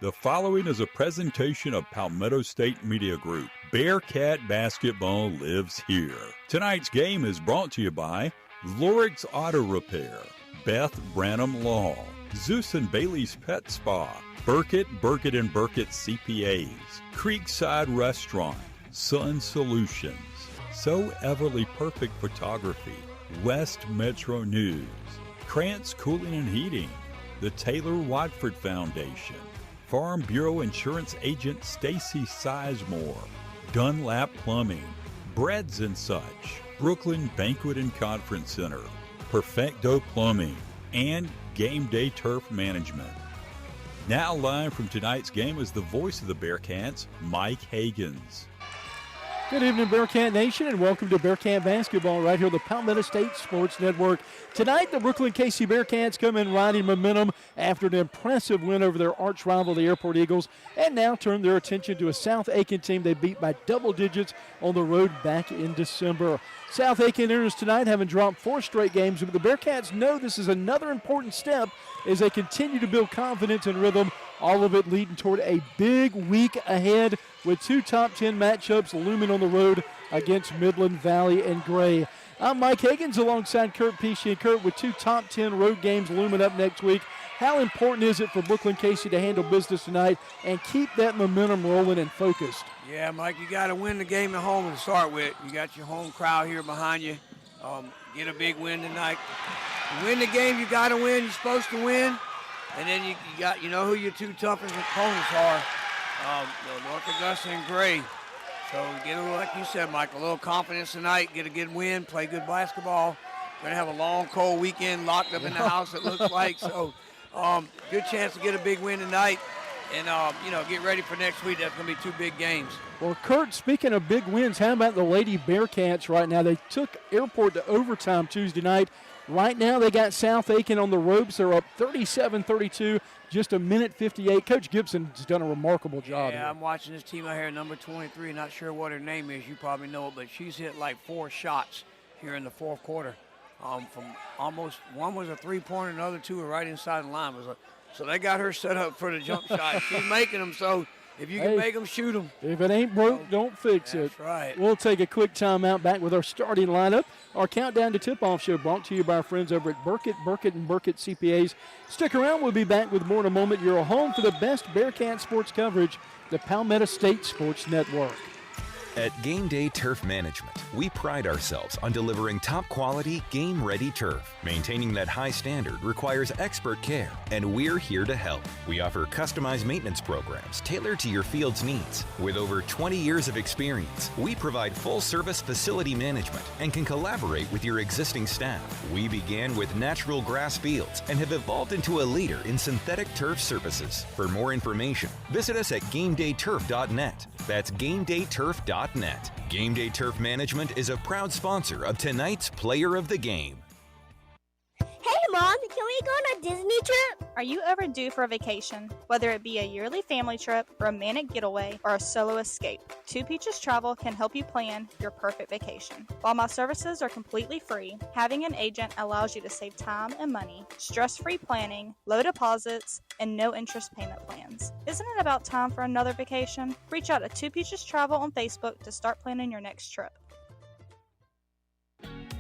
The following is a presentation of Palmetto State Media Group. Bearcat basketball lives here. Tonight's game is brought to you by Lorix Auto Repair, Beth Branham Law, Zeus and Bailey's Pet Spa, Burkett, and Burkett CPAs, Creekside Restaurant, Sun Solutions, So Everly Perfect Photography, West Metro News, Krantz Cooling and Heating, the Taylor Watford Foundation, Farm Bureau Insurance Agent Stacy Sizemore, Dunlap Plumbing, Breads and Such, Brooklyn Banquet and Conference Center, Perfecto Plumbing, and Game Day Turf Management. Now live from tonight's game is the voice of the Bearcats, Mike Hagans. Good evening, Bearcat Nation, and welcome to Bearcat Basketball right here on the Palmetto State Sports Network. Tonight, the Brookland-Cayce Bearcats come in riding momentum after an impressive win over their arch rival, the Airport Eagles, and now turn their attention to a South Aiken team they beat by double digits on the road back in December. South Aiken enters tonight having dropped 4 straight games, but the Bearcats know this is another important step as they continue to build confidence and rhythm, all of it leading toward a big week ahead with 2 top 10 matchups looming on the road against Midland Valley and Gray. I'm Mike Higgins alongside Kurt Pesci, and Kurt, with 2 top 10 road games looming up next week, how important is it for Brookland-Cayce to handle business tonight and keep that momentum rolling and focused? Yeah, Mike, you got to win the game at home to start with. You got your home crowd here behind you. Get a big win tonight. You win the game, you got to win. You're supposed to win. And then you know who your 2 toughest opponents are, North Augusta and Gray. So get a little, like you said, Mike, a little confidence tonight. Get a good win, play good basketball. We're going to have a long, cold weekend locked up in the house, it looks like. So good chance to get a big win tonight. And, get ready for next week. That's going to be 2 big games. Well, Kurt, speaking of big wins, how about the Lady Bearcats right now? They took Airport to overtime Tuesday night. Right now they got South Aiken on the ropes. They're up 37-32, just a minute 58. Coach Gibson's done a remarkable job. Yeah, I'm watching this team out here, number 23. Not sure what her name is. You probably know it, but she's hit like 4 shots here in the 4th quarter. From almost, one was a 3-pointer, and the other 2 were right inside the line. So they got her set up for the jump shot. She's making them, so if you can make them, shoot them. If it ain't broke, don't fix it. That's right. We'll take a quick timeout back with our starting lineup. Our countdown to tip-off show brought to you by our friends over at Burkett, and Burkett CPAs. Stick around. We'll be back with more in a moment. You're home for the best Bearcat sports coverage, the Palmetto State Sports Network. At Game Day Turf Management, we pride ourselves on delivering top-quality, game-ready turf. Maintaining that high standard requires expert care, and we're here to help. We offer customized maintenance programs tailored to your field's needs. With over 20 years of experience, we provide full-service facility management and can collaborate with your existing staff. We began with natural grass fields and have evolved into a leader in synthetic turf surfaces. For more information, visit us at GameDayTurf.net. That's GameDayTurf.net. Game Day Turf Management is a proud sponsor of tonight's Player of the Game. Hey, Mom, can we go on a Disney trip? Are you overdue for a vacation? Whether it be a yearly family trip, romantic getaway, or a solo escape, Two Peaches Travel can help you plan your perfect vacation. While my services are completely free, having an agent allows you to save time and money, stress-free planning, low deposits, and no interest payment plans. Isn't it about time for another vacation? Reach out to Two Peaches Travel on Facebook to start planning your next trip.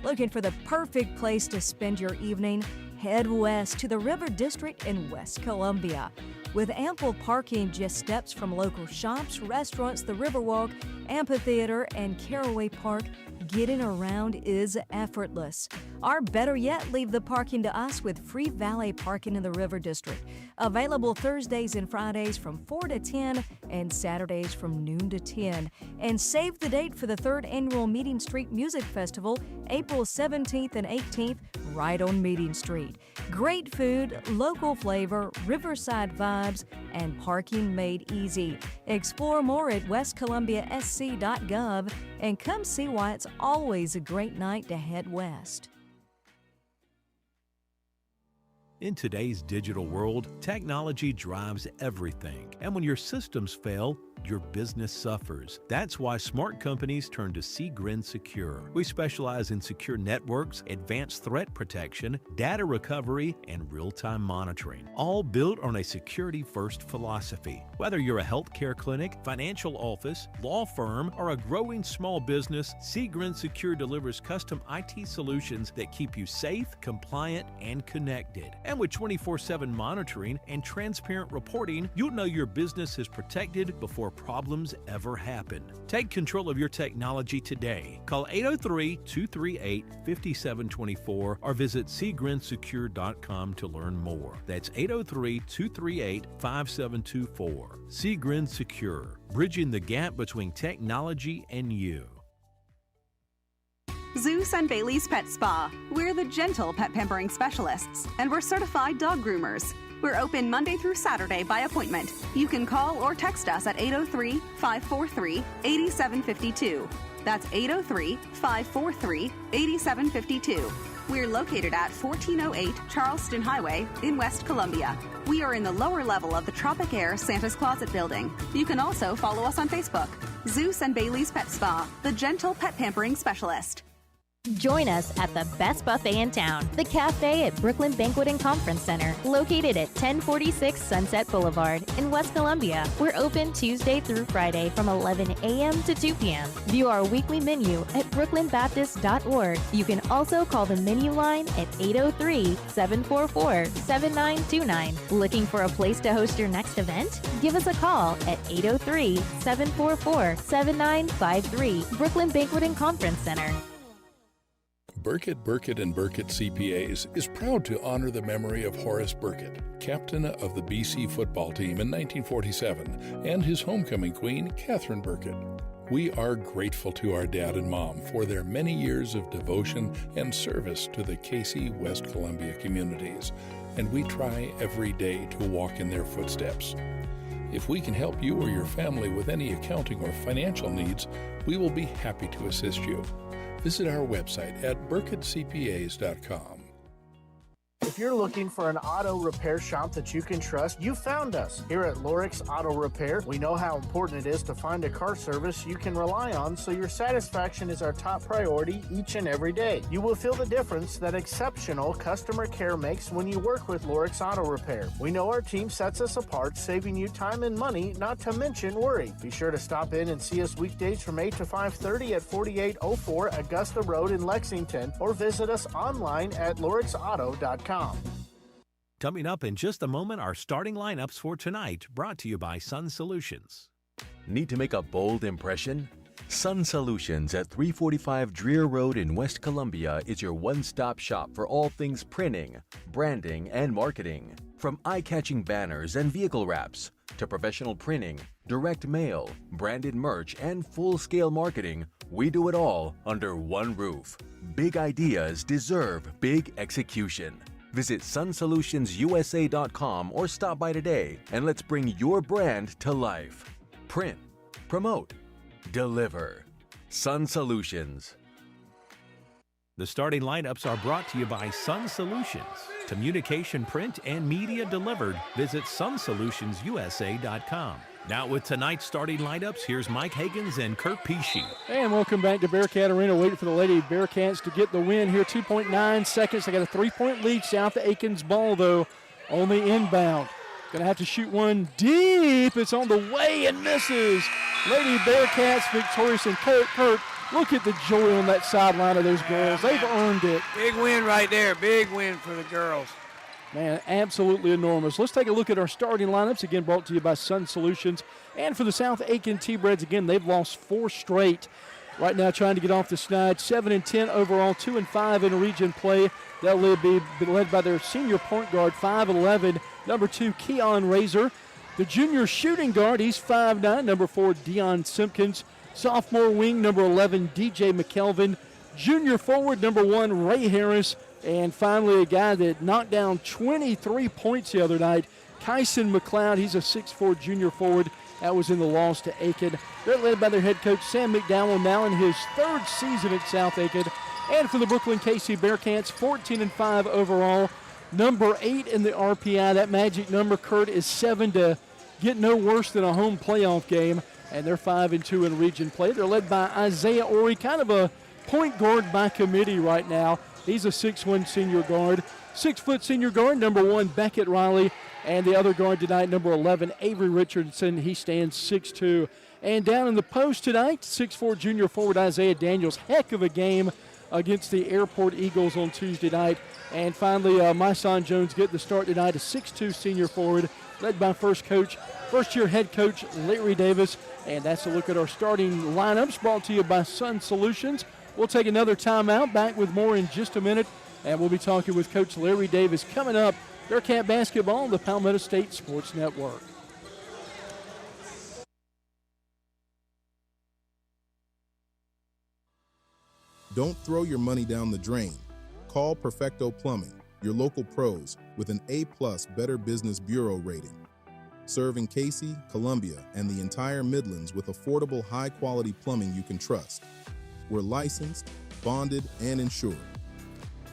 Looking for the perfect place to spend your evening? Head west to the River District in West Columbia. With ample parking just steps from local shops, restaurants, the Riverwalk, amphitheater, and Caraway Park, getting around is effortless. Or better yet, leave the parking to us with free valet parking in the River District. Available Thursdays and Fridays from 4 to 10 and Saturdays from noon to 10. And save the date for the 3rd Annual Meeting Street Music Festival, April 17th and 18th, right on Meeting Street. Great food, local flavor, riverside vibes, and parking made easy. Explore more at westcolumbiasc.gov and come see why it's always a great night to head west. In today's digital world, technology drives everything. And when your systems fail, your business suffers. That's why smart companies turn to Seagrin Secure. We specialize in secure networks, advanced threat protection, data recovery, and real-time monitoring, all built on a security-first philosophy. Whether you're a healthcare clinic, financial office, law firm, or a growing small business, Seagrin Secure delivers custom IT solutions that keep you safe, compliant, and connected. And with 24/7 monitoring and transparent reporting, you'll know your business is protected before problems ever happen. Take control of your technology today. Call 803-238-5724 or visit seagrinsecure.com to learn more. That's 803-238-5724. Seagrin Secure, bridging the gap between technology and you. Zeus and Bailey's Pet Spa. We're the gentle pet pampering specialists, and we're certified dog groomers. We're open Monday through Saturday by appointment. You can call or text us at 803-543-8752. That's 803-543-8752. We're located at 1408 Charleston Highway in West Columbia. We are in the lower level of the Tropic Air Santa's Closet building. You can also follow us on Facebook. Zeus and Bailey's Pet Spa, the gentle pet pampering specialist. Join us at the best buffet in town, the Cafe at Brooklyn Banquet and Conference Center, located at 1046 Sunset Boulevard in West Columbia. We're open Tuesday through Friday from 11 a.m. to 2 p.m. View our weekly menu at brooklandbaptist.org. You can also call the menu line at 803-744-7929. Looking for a place to host your next event? Give us a call at 803-744-7953. Brooklyn Banquet and Conference Center. Burkett, & Burkett CPAs is proud to honor the memory of Horace Burkett, captain of the BC football team in 1947, and his homecoming queen, Catherine Burkett. We are grateful to our dad and mom for their many years of devotion and service to the Cayce, West Columbia communities, and we try every day to walk in their footsteps. If we can help you or your family with any accounting or financial needs, we will be happy to assist you. Visit our website at burkettcpas.com. If you're looking for an auto repair shop that you can trust, you found us. Here at Lorix Auto Repair, we know how important it is to find a car service you can rely on, so your satisfaction is our top priority each and every day. You will feel the difference that exceptional customer care makes when you work with Lorix Auto Repair. We know our team sets us apart, saving you time and money, not to mention worry. Be sure to stop in and see us weekdays from 8 to 5:30 at 4804 Augusta Road in Lexington, or visit us online at lorixauto.com. Coming up in just a moment, our starting lineups for tonight, brought to you by Sun Solutions. Need to make a bold impression? Sun Solutions at 345 Dreer Road in West Columbia is your one-stop shop for all things printing, branding, and marketing. From eye-catching banners and vehicle wraps to professional printing, direct mail, branded merch, and full-scale marketing, we do it all under one roof. Big ideas deserve big execution. Visit sunsolutionsUSA.com or stop by today and let's bring your brand to life. Print, promote, deliver. Sun Solutions. The starting lineups are brought to you by Sun Solutions. Communication, print, and media delivered. Visit sunsolutionsUSA.com. Now with tonight's starting lineups, here's Mike Higgins and Kurt Pesci. And welcome back to Bearcat Arena, waiting for the Lady Bearcats to get the win here. 2.9 seconds. They got a 3-point lead. South Aiken's ball, though, on the inbound. Going to have to shoot one deep. It's on the way and misses. Lady Bearcats victorious. And Kurt, look at the joy on that sideline of those girls. They've earned it. Big win right there. Big win for the girls. Man, absolutely enormous. Let's take a look at our starting lineups, again brought to you by Sun Solutions. And for the South Aiken T-Breads, again, they've lost 4 straight. Right now trying to get off the snide. 7-10 overall, 2-5 in region play. They'll be led by their senior point guard, 5'11", number 2, Keon Razor. The junior shooting guard, he's 5'9", number 4, Dion Simpkins. Sophomore wing, number 11, DJ McKelvin. Junior forward, number 1, Ray Harris. And finally, a guy that knocked down 23 points the other night, Kyson McLeod. He's a 6'4" junior forward. That was in the loss to Aiken. They're led by their head coach, Sam McDowell, now in his 3rd season at South Aiken. And for the Brookland-Cayce Bearcats, 14-5 overall, number 8 in the RPI. That magic number, Kurt, is 7 to get no worse than a home playoff game, and they're 5-2 in region play. They're led by Isaiah Ori, kind of a point guard by committee right now. He's a 6'1" senior guard. 6-foot senior guard, number 1, Beckett Riley, and the other guard tonight, number 11, Avery Richardson. He stands 6'2". And down in the post tonight, 6'4" junior forward Isaiah Daniels. Heck of a game against the Airport Eagles on Tuesday night. And finally, Myson Jones getting the start tonight, a 6'2" senior forward, led by first-year head coach Larry Davis. And that's a look at our starting lineups, brought to you by Sun Solutions. We'll take another timeout, back with more in just a minute. And we'll be talking with Coach Larry Davis coming up. Bearcat basketball on the Palmetto State Sports Network. Don't throw your money down the drain. Call Perfecto Plumbing, your local pros, with an A+ Better Business Bureau rating. Serving Cayce, Columbia, and the entire Midlands with affordable, high-quality plumbing you can trust. We're licensed, bonded, and insured.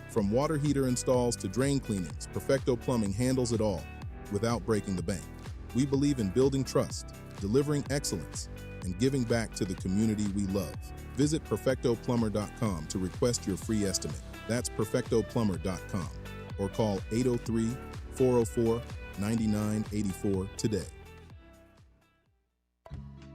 From water heater installs to drain cleanings, Perfecto Plumbing handles it all without breaking the bank. We believe in building trust, delivering excellence, and giving back to the community we love. Visit perfectoplumber.com to request your free estimate. That's perfectoplumber.com, or call 803-404-9984 today.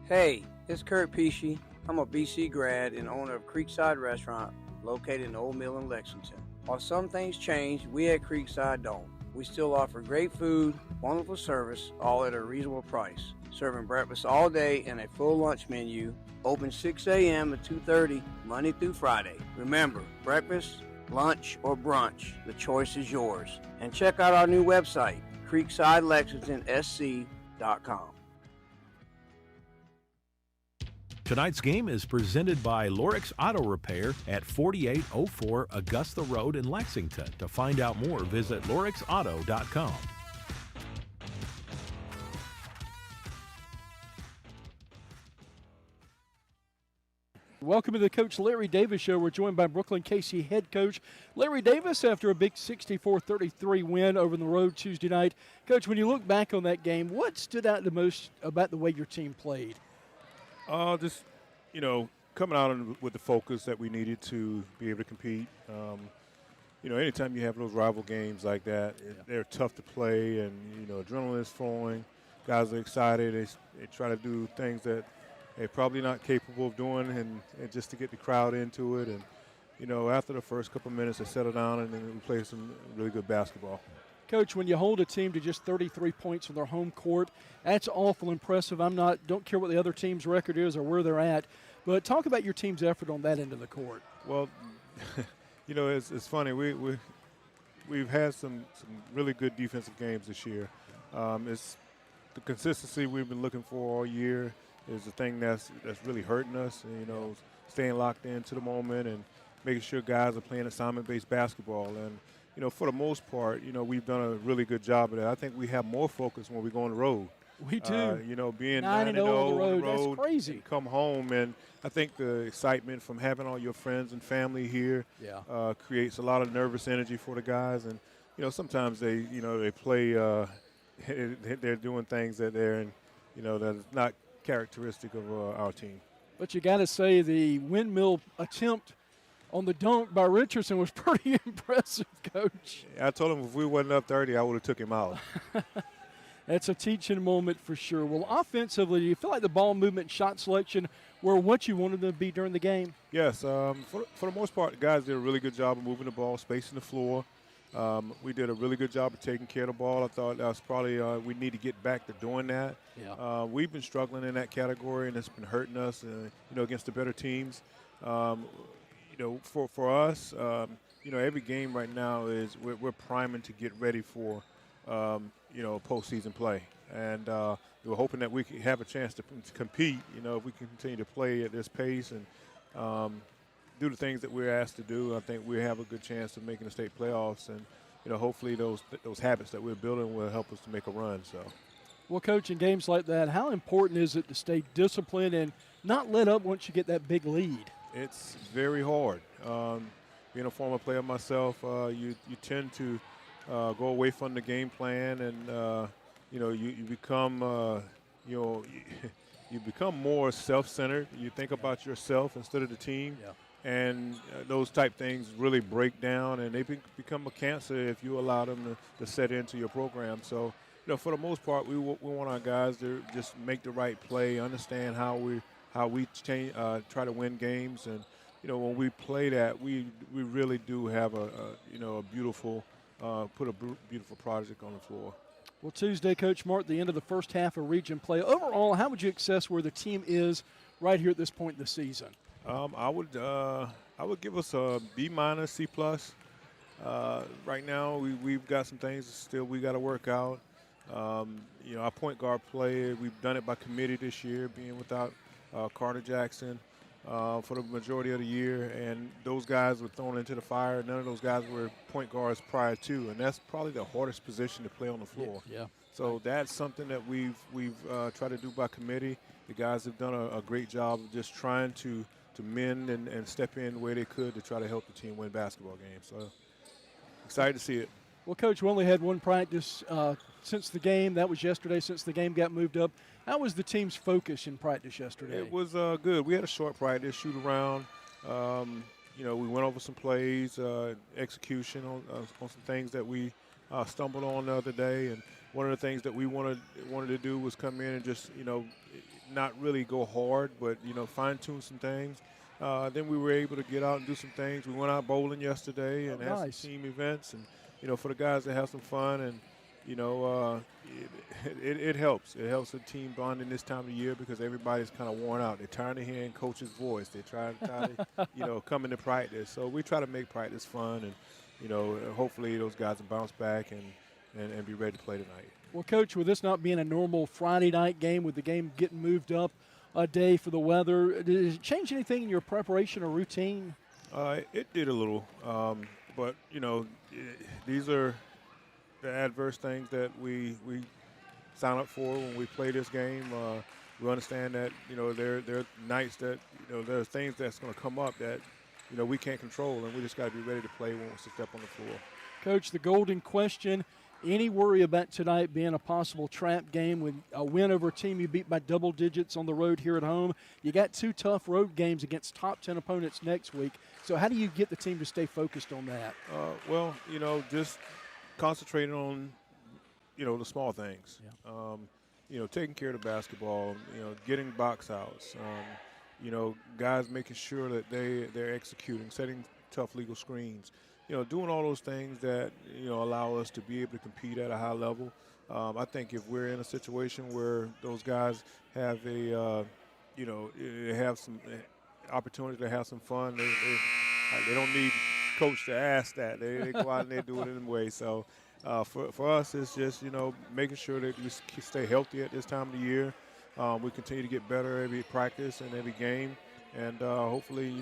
Hey, it's Kurt Pesci. I'm a BC grad and owner of Creekside Restaurant, located in the Old Mill in Lexington. While some things change, we at Creekside don't. We still offer great food, wonderful service, all at a reasonable price. Serving breakfast all day and a full lunch menu. Open 6 a.m. to 2:30, Monday through Friday. Remember, breakfast, lunch, or brunch, the choice is yours. And check out our new website, creeksidelexingtonsc.com. Tonight's game is presented by Lorix Auto Repair at 4804 Augusta Road in Lexington. To find out more, visit lorixauto.com. Welcome to the Coach Larry Davis Show. We're joined by Brookland-Cayce head coach Larry Davis after a big 64-33 win over the road Tuesday night. Coach, when you look back on that game, what stood out the most about the way your team played? Just, coming out with the focus that we needed to be able to compete. Anytime you have those rival games like that, they're tough to play, and, adrenaline is flowing. Guys are excited. They try to do things that they're probably not capable of doing, and just to get the crowd into it. And, after the first couple of minutes, they settle down, and then we play some really good basketball. Coach, when you hold a team to just 33 points on their home court, that's awful impressive. Don't care what the other team's record is or where they're at, but talk about your team's effort on that end of the court. Well, it's funny. We've had some really good defensive games this year. It's the consistency we've been looking for all year is the thing that's really hurting us. And, staying locked into the moment and making sure guys are playing assignment-based basketball. And for the most part, we've done a really good job of that. I think we have more focus when we go on the road. We do. Being 9-0 on the road, that's crazy. Come home, and I think the excitement from having all your friends and family here creates a lot of nervous energy for the guys. And sometimes they play, they're doing things that that is not characteristic of our team. But you got to say the windmill attempt on the dunk by Richardson was pretty impressive, Coach. I told him if we wasn't up 30, I would have took him out. That's a teaching moment for sure. Well, offensively, do you feel like the ball movement and shot selection were what you wanted them to be during the game? Yes. For the most part, the guys did a really good job of moving the ball, spacing the floor. We did a really good job of taking care of the ball. I thought that was probably we need to get back to doing that. Yeah. We've been struggling in that category, and it's been hurting us, against the better teams. For us, every game right now is we're priming to get ready for, postseason play. And we're hoping that we can have a chance to compete, if we can continue to play at this pace and do the things that we're asked to do. I think we have a good chance of making the state playoffs. And, hopefully those habits that we're building will help us to make a run. So. Well, Coach, in games like that, how important is it to stay disciplined and not let up once you get that big lead? It's very hard. Being a former player myself, you tend to go away from the game plan and, you become, you become more self-centered. You think about yourself instead of the team. Yeah. And those type things really break down, and they become a cancer if you allow them to set into your program. So, for the most part, we want our guys to just make the right play, understand how we try to win games, and when we play that, we really do have a beautiful put a beautiful project on the floor. Well, Tuesday, Coach, marked the end of the first half of region play. Overall, how would you assess where the team is right here at this point in the season? I would give us a B-, C+. Right now, we've got some things still we got to work out. Our point guard play, we've done it by committee this year, being without Carter Jackson for the majority of the year, and those guys were thrown into the fire. None of those guys were point guards prior to, and that's probably the hardest position to play on the floor. Yeah. So that's something that we've tried to do by committee. The guys have done a great job of just trying to mend and step in where they could to try to help the team win basketball games. So excited to see it. Well, Coach, we only had one practice since the game. That was yesterday, since the game got moved up. How was the team's focus in practice yesterday? It was good. We had a short practice, shoot around. We went over some plays, execution on some things that we stumbled on the other day. And one of the things that we wanted to do was come in and just, not really go hard, but, fine-tune some things. Then we were able to get out and do some things. We went out bowling yesterday and had some team events. And, for the guys to have some fun and, it helps. It helps the team bonding this time of year because everybody's kind of worn out. They're tired of hearing coach's voice. They try to, come into practice. So we try to make practice fun and, hopefully those guys will bounce back and be ready to play tonight. Well, Coach, with this not being a normal Friday night game, with the game getting moved up a day for the weather, did it change anything in your preparation or routine? It did a little, but, these are the adverse things that we sign up for when we play this game. We understand that, there are nights that, there are things that's going to come up that, we can't control, and we just got to be ready to play when we step on the floor. Coach, the golden question, any worry about tonight being a possible trap game with a win over a team you beat by double digits on the road here at home? You got 2 tough road games against top 10 opponents next week. So how do you get the team to stay focused on that? Just concentrating on, the small things. Yeah. Taking care of the basketball, getting box outs, guys making sure that they're executing, setting tough legal screens, doing all those things that, allow us to be able to compete at a high level. I think if we're in a situation where those guys have have some opportunity to have some fun, they don't need coach to ask that. They go out and they do it anyway. So for us, it's just, making sure that we stay healthy at this time of the year. We continue to get better every practice and every game. And hopefully,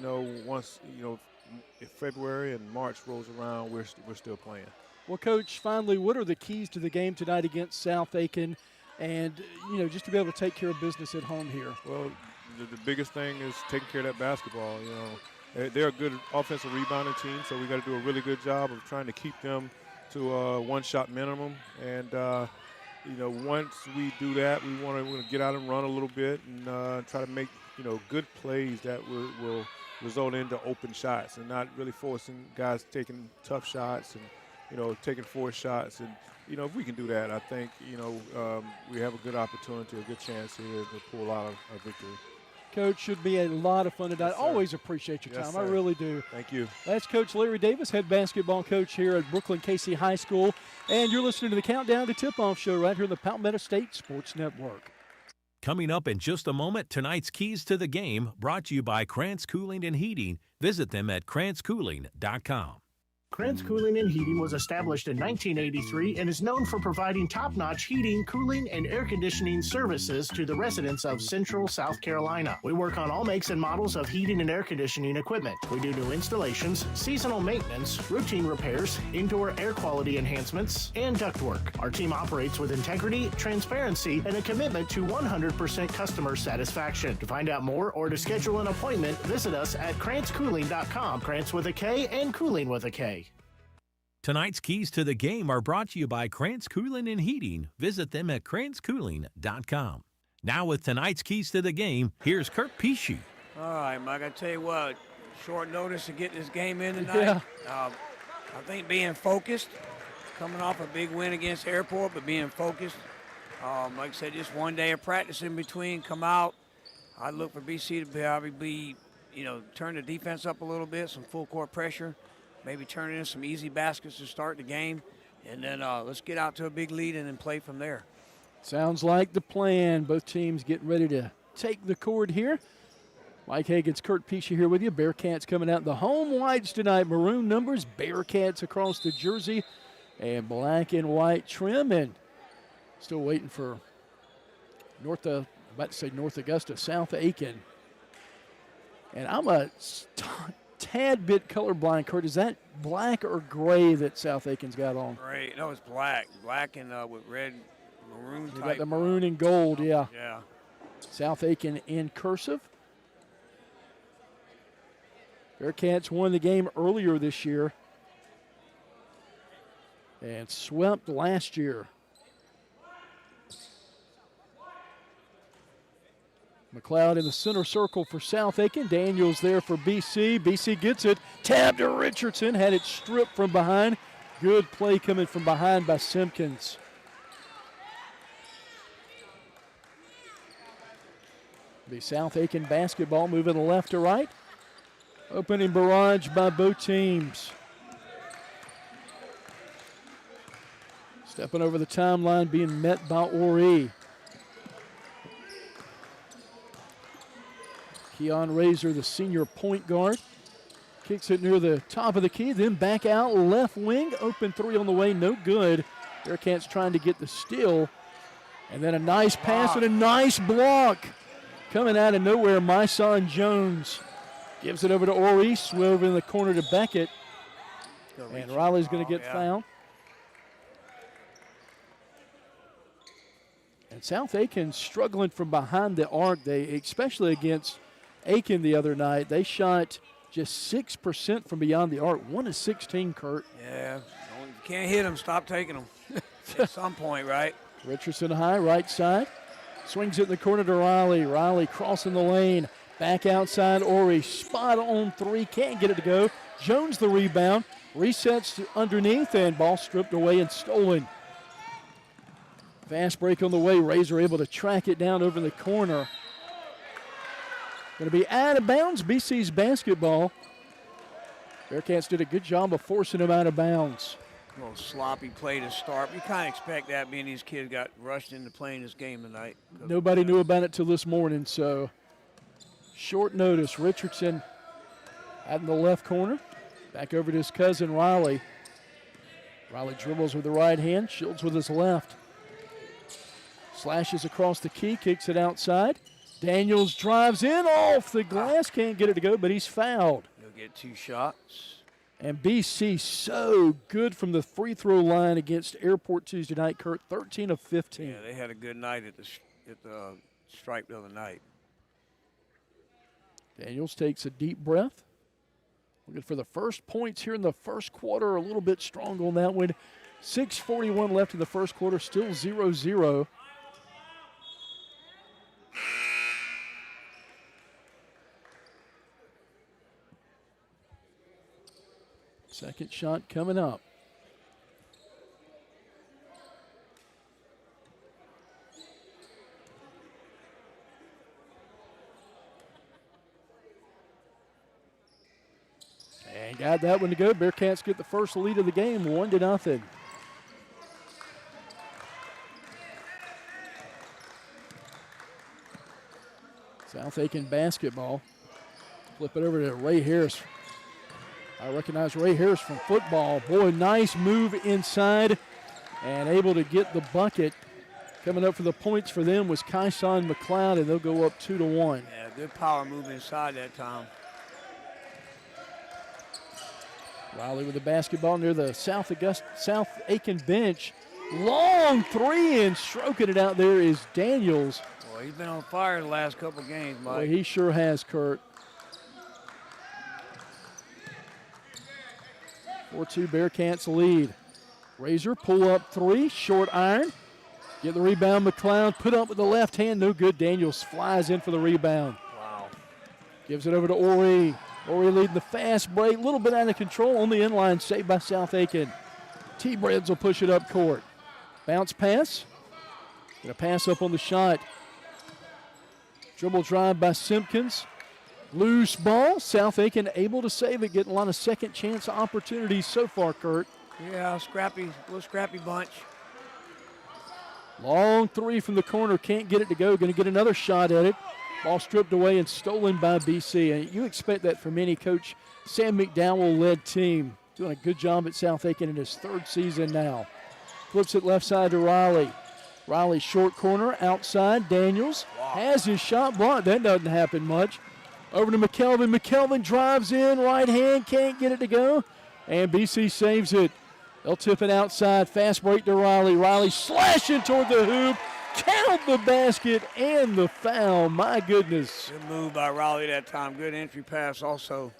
once, if February and March rolls around, we're still playing. Well, Coach, finally, what are the keys to the game tonight against South Aiken and, just to be able to take care of business at home here? Well, the biggest thing is taking care of that basketball. They're a good offensive rebounding team, so we got to do a really good job of trying to keep them to a one-shot minimum. And, once we do that, we want to get out and run a little bit and try to make, good plays that will result into open shots and not really forcing guys taking tough shots and, taking forced shots. And, if we can do that, I think, we have a good opportunity, a good chance here to pull out a victory. Coach, should be a lot of fun tonight. Yes, always appreciate your time. Yes, I really do. Thank you. That's Coach Larry Davis, head basketball coach here at Brookland-Cayce High School. And you're listening to the Countdown to Tip-Off show right here on the Palmetto State Sports Network. Coming up in just a moment, tonight's Keys to the Game, brought to you by Krantz Cooling and Heating. Visit them at krantzcooling.com. Krantz Cooling and Heating was established in 1983 and is known for providing top-notch heating, cooling, and air conditioning services to the residents of Central South Carolina. We work on all makes and models of heating and air conditioning equipment. We do new installations, seasonal maintenance, routine repairs, indoor air quality enhancements, and ductwork. Our team operates with integrity, transparency, and a commitment to 100% customer satisfaction. To find out more or to schedule an appointment, visit us at krantzcooling.com. Krantz with a K and Cooling with a K. Tonight's keys to the game are brought to you by Krantz Cooling and Heating. Visit them at krantzcooling.com. Now with tonight's keys to the game, here's Kurt Pesci. All right, Mike, I tell you what, short notice to get this game in tonight. Yeah. I think being focused, coming off a big win against Airport, but being focused. Like I said, just one day of practice in between, come out. I look for BC to probably turn the defense up a little bit, some full court pressure, maybe turn in some easy baskets to start the game, and then let's get out to a big lead and then play from there. Sounds like the plan. Both teams getting ready to take the court here. Mike Hagan's Kurt Pesci here with you. Bearcats coming out in the home whites tonight. Maroon numbers, Bearcats across the jersey, and black and white trim. And still waiting for North Augusta, South Aiken. And I'm a tad bit colorblind, Kurt. Is that black or gray that South Aiken's got on? Gray. No, it's black. Black and with red, maroon type. You got the maroon and gold, yeah. Yeah. South Aiken in cursive. Bearcats won the game earlier this year and swept last year. McLeod in the center circle for South Aiken. Daniels there for BC. BC gets it. Tab to Richardson. Had it stripped from behind. Good play coming from behind by Simpkins. The South Aiken basketball moving left to right. Opening barrage by both teams. Stepping over the timeline, being met by Ori. Keon Razor, the senior point guard, kicks it near the top of the key, then back out left wing. Open three on the way, no good. Bearcats trying to get the steal. And then a nice pass and a nice block. Coming out of nowhere, Myson Jones gives it over to Ori, over in the corner to Beckett. And Riley's going to get fouled. And South Aiken struggling from behind the arc. They, especially against Aiken the other night, they shot just 6% from beyond the arc. 1 of 16, Kurt. Yeah, if you can't hit them, stop taking them at some point, right? Richardson high, right side. Swings it in the corner to Riley. Riley crossing the lane. Back outside, Ori. Spot on three. Can't get it to go. Jones the rebound. Resets to underneath, and ball stripped away and stolen. Fast break on the way. Razor able to track it down over the corner. Going to be out of bounds. BC's basketball. Bearcats did a good job of forcing him out of bounds. A little sloppy play to start. You kind of expect that, being these kids got rushed into playing this game tonight. Nobody knew about it till this morning, so short notice. Richardson out in the left corner. Back over to his cousin Riley. Riley dribbles with the right hand, shields with his left. Slashes across the key, kicks it outside. Daniels drives in off the glass, can't get it to go, but he's fouled. He'll get 2 shots. And BC so good from the free throw line against Airport Tuesday night, Kurt, 13 of 15. Yeah, they had a good night at the stripe the other night. Daniels takes a deep breath. Looking for the first points here in the first quarter, a little bit strong on that one. 6:41 left in the first quarter, still 0-0. Second shot coming up. And got that one to go. Bearcats get the first lead of the game, 1-0. South Aiken basketball. Flip it over to Ray Harris. I recognize Ray Harris from football. Boy, nice move inside and able to get the bucket. Coming up for the points for them was Kyson McLeod, and they'll go up 2-1. Yeah, good power move inside that time. Riley with the basketball near the South Aiken bench. Long three, and stroking it out there is Daniels. Boy, he's been on fire the last couple games, Mike. Boy, he sure has, Kurt. 4-2 Bearcats lead. Razor pull up three, short iron. Get the rebound, McLeod put up with the left hand, no good. Daniels flies in for the rebound. Wow. Gives it over to Ori. Ori leading the fast break, a little bit out of control on the inline, saved by South Aiken. T-Breads will push it up court. Bounce pass. Gonna pass up on the shot. Dribble drive by Simpkins. Loose ball. South Aiken able to save it, getting a lot of second chance opportunities so far, Kurt. Yeah, little scrappy bunch. Long three from the corner, can't get it to go. Going to get another shot at it. Ball stripped away and stolen by BC. And you expect that from any coach Sam McDowell-led team. Doing a good job at South Aiken in his third season now. Flips it left side to Riley. Riley short corner, outside. Daniels has his shot blocked. That doesn't happen much. Over to McKelvin. McKelvin drives in, right hand, can't get it to go. And BC saves it. They'll tip it outside. Fast break to Riley. Riley slashing toward the hoop. Count the basket and the foul. My goodness. Good move by Riley that time. Good entry pass also.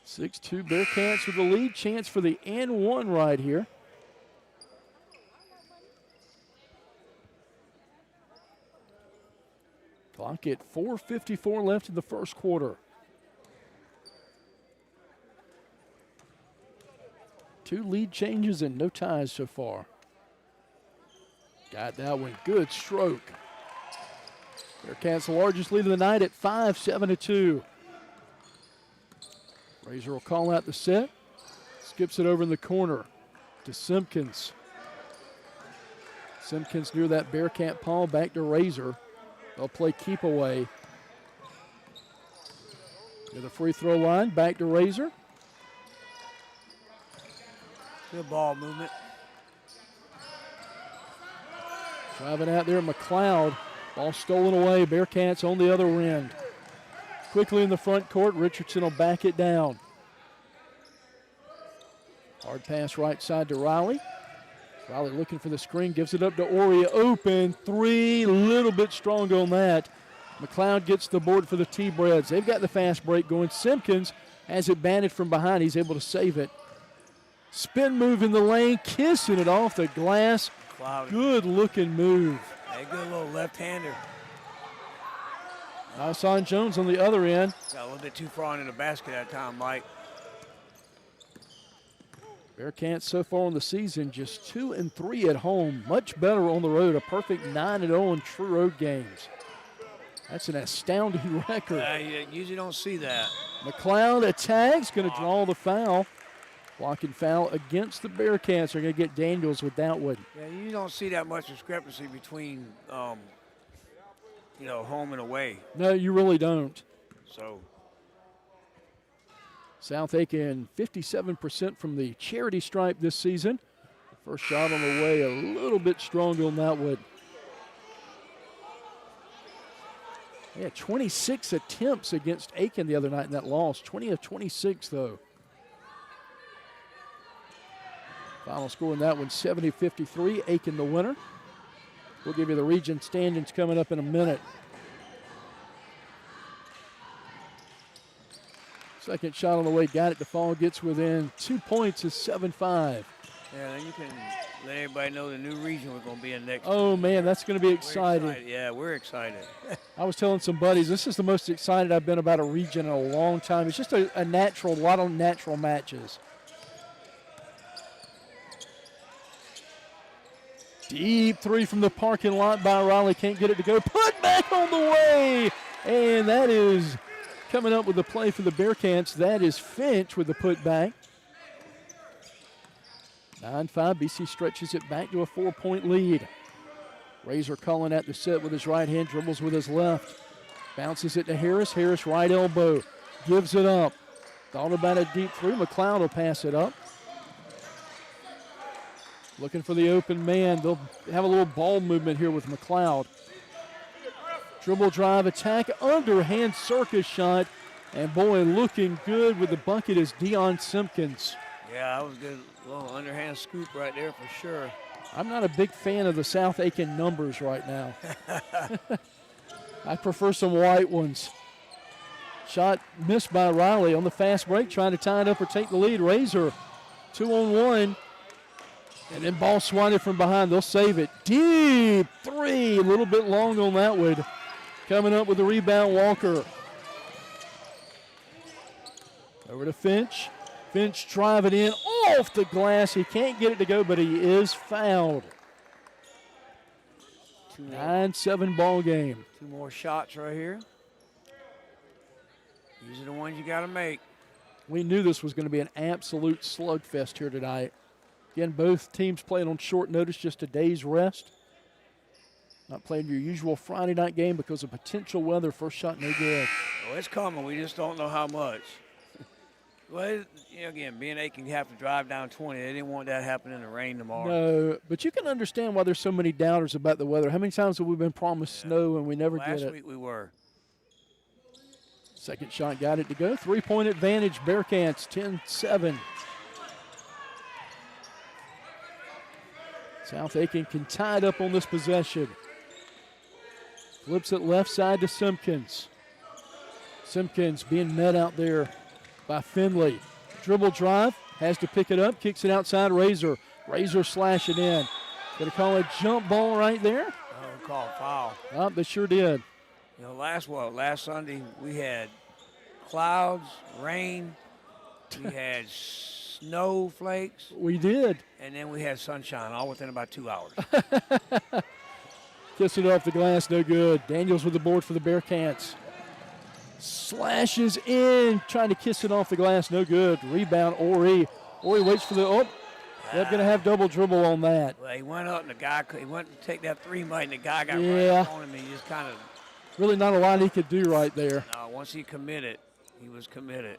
6-2 Bearcats with the lead. Chance for the and one right here. Clock at 4:54 left in the first quarter. Two lead changes and no ties so far. Got that one. Good stroke. Bearcats the largest lead of the night at 5, 7-2. Razor will call out the set. Skips it over in the corner to Simpkins. Simpkins near that Bearcat paw. Back to Razor. They'll play keep away. To the free throw line. Back to Razor. Good ball movement. Driving out there, McLeod. Ball stolen away. Bearcats on the other end. Quickly in the front court, Richardson will back it down. Hard pass right side to Riley. Riley looking for the screen, gives it up to Ori. Open three, little bit strong on that. McLeod gets the board for the T-Breads. They've got the fast break going. Simpkins has it batted from behind. He's able to save it. Spin move in the lane, kissing it off the glass. Cloudy. Good looking move. Hey, good little left-hander. Hassan Jones on the other end. Got a little bit too far into the basket that time, Mike. Bearcats so far in the season just 2-3 at home. Much better on the road. A perfect 9-0 in true road games. That's an astounding record. You usually don't see that. McLeod attacks, going to draw the foul. Blocking foul against the Bearcats. They're going to get Daniels with that one. Yeah, you don't see that much discrepancy between, home and away. No, you really don't. So. South Aiken 57% from the charity stripe this season. First shot on the way, a little bit stronger on that one. Yeah, 26 attempts against Aiken the other night in that loss. 20 of 26, though. Final score in that one, 70-53. Aiken the winner. We'll give you the region standings coming up in a minute. Second shot on the way, got it to fall, gets within 2 points, is 7-5. Yeah, then you can let everybody know the new region we're going to be in next. Oh, man, that's going to be exciting. Yeah, we're excited. I was telling some buddies, this is the most excited I've been about a region in a long time. It's just a lot of natural matches. Deep three from the parking lot by Riley. Can't get it to go. Put back on the way. And that is coming up with the play for the Bearcats. That is Finch with the putback. 9-5. BC stretches it back to a 4-point lead. Razor calling at the set with his right hand. Dribbles with his left. Bounces it to Harris. Harris right elbow. Gives it up. Thought about a deep three. McLeod will pass it up. Looking for the open man. They'll have a little ball movement here with McLeod. Dribble drive attack, underhand circus shot. And boy, looking good with the bucket is Deion Simpkins. Yeah, that was good. Little underhand scoop right there for sure. I'm not a big fan of the South Aiken numbers right now. I prefer some white ones. Shot missed by Riley on the fast break, trying to tie it up or take the lead. Razor 2-on-1. And then ball swatted from behind. They'll save it. Deep three. A little bit long on that one. Coming up with the rebound, Walker. Over to Finch. Finch driving in off the glass. He can't get it to go, but he is fouled. 9-7 ball game. 2 more shots right here. These are the ones you got to make. We knew this was going to be an absolute slugfest here tonight. Again, both teams playing on short notice, just a day's rest. Not playing your usual Friday night game because of potential weather. First shot, no good. Oh, it's coming. We just don't know how much. Well, again, being Aiken, you have to drive down 20. They didn't want that to happen in the rain tomorrow. No, but you can understand why there's so many doubters about the weather. How many times have we been promised snow and we never get it? Last week we were. Second shot got it to go. 3-point advantage, Bearcats, 10-7. South Aiken can tie it up on this possession. Flips it left side to Simpkins. Simpkins being met out there by Finley. Dribble drive, has to pick it up, kicks it outside, Razor. Razor slash it in. Going to call a jump ball right there? Oh, call foul. Oh, they sure did. Last Sunday we had clouds, rain, we had snowflakes. We did. And then we had sunshine, all within about 2 hours. Kiss it off the glass, no good. Daniels with the board for the Bearcats. Slashes in, trying to kiss it off the glass, no good. Rebound, Ori. Ori waits for the, they're going to have double dribble on that. Well, he went up and the guy, he went to take that three, and the guy got right up on him, and he just kind of. Really not a lot he could do right there. No, once he committed, he was committed.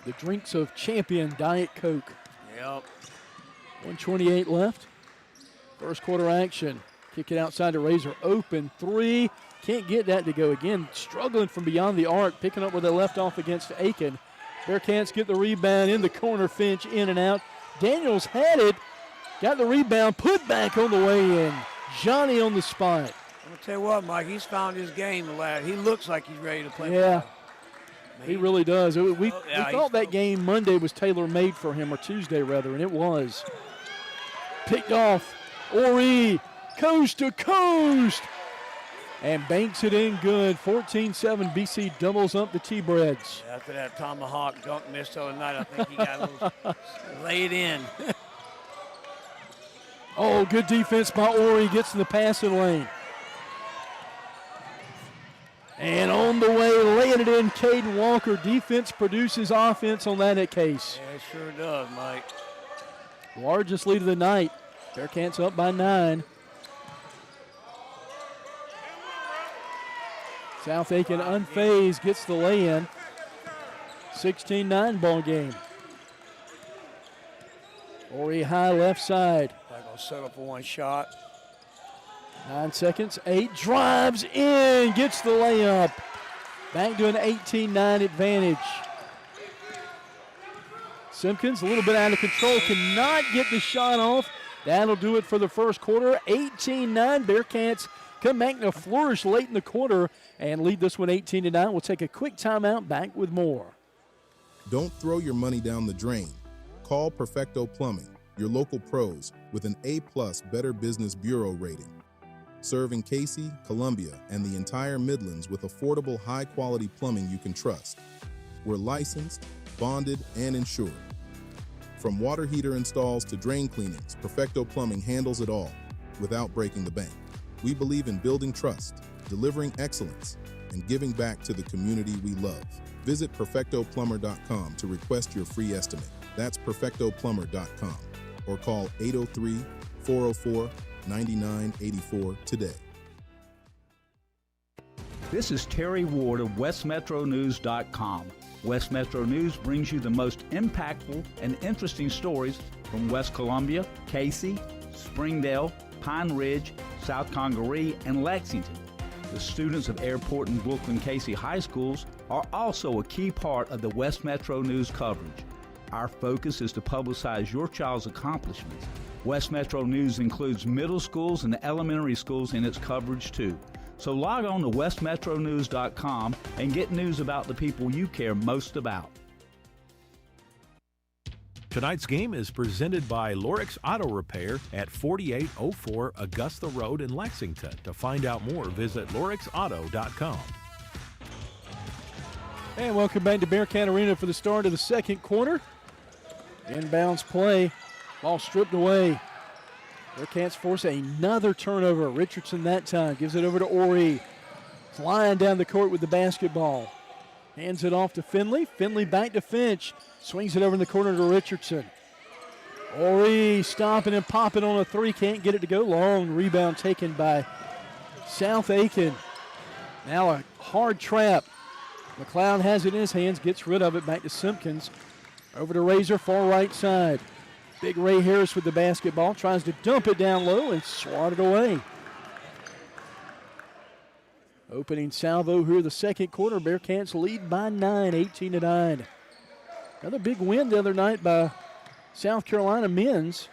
The drinks of champion Diet Coke. Yep. 1:28 left. First quarter action. Kick it outside to Razor. Open three. Can't get that to go again. Struggling from beyond the arc. Picking up where they left off against Aiken. Bearcats get the rebound in the corner. Finch in and out. Daniels had it. Got the rebound. Put back on the way in. Johnny on the spot. I'm going to tell you what, Mike. He's found his game. He looks like he's ready to play. Yeah. He really does. We thought that game Monday was tailor-made for him, or Tuesday rather, and it was. Picked off. Ori, coast to coast. And banks it in good. 14-7, BC doubles up the T-Breads. After that tomahawk dunk miss the other night, I think he got a little laid in. Oh, good defense by Ori. Gets in the passing lane. And on the way, laying it in, Caden Walker. Defense produces offense on that at Cayce. Yeah, it sure does, Mike. Largest lead of the night. Bearcats up by 9. South Aiken unfazed, gets the lay-in. 16-9 ball game. Ori high left side. They're going to settle for one shot. 9 seconds, 8, drives in, gets the layup. Back to an 18-9 advantage. Simpkins a little bit out of control, cannot get the shot off. That'll do it for the first quarter. 18-9, Bearcats come back in a flourish late in the quarter and lead this one 18-9. We'll take a quick timeout, back with more. Don't throw your money down the drain. Call Perfecto Plumbing, your local pros with an A+ Better Business Bureau rating. Serving Cayce, Columbia, and the entire Midlands with affordable, high-quality plumbing you can trust. We're licensed, bonded, and insured. From water heater installs to drain cleanings, Perfecto Plumbing handles it all without breaking the bank. We believe in building trust, delivering excellence, and giving back to the community we love. Visit perfectoplumber.com to request your free estimate. That's perfectoplumber.com or call 803-404-9984 today. This is Terry Ward of WestMetroNews.com. West Metro News brings you the most impactful and interesting stories from West Columbia, Cayce, Springdale, Pine Ridge, South Congaree, and Lexington. The students of Airport and Brookland-Cayce high schools are also a key part of the West Metro News coverage. Our focus is to publicize your child's accomplishments. West Metro News includes middle schools and elementary schools in its coverage too. So log on to westmetronews.com and get news about the people you care most about. Tonight's game is presented by Lorix Auto Repair at 4804 Augusta Road in Lexington. To find out more, visit lorixauto.com. And welcome back to Bearcat Arena for the start of the second quarter. Inbounds play, ball stripped away. Bearcats force another turnover. Richardson that time gives it over to Ori. Flying down the court with the basketball. Hands it off to Finley. Finley back to Finch. Swings it over in the corner to Richardson. Ori stopping and popping on a three. Can't get it to go. Long rebound taken by South Aiken. Now a hard trap. McLeod has it in his hands. Gets rid of it. Back to Simpkins. Over to Razor, far right side. Big Ray Harris with the basketball. Tries to dump it down low and swat it away. Opening salvo here the second quarter. Bearcats lead by 9, 18-9. Another big win the other night by South Carolina men's.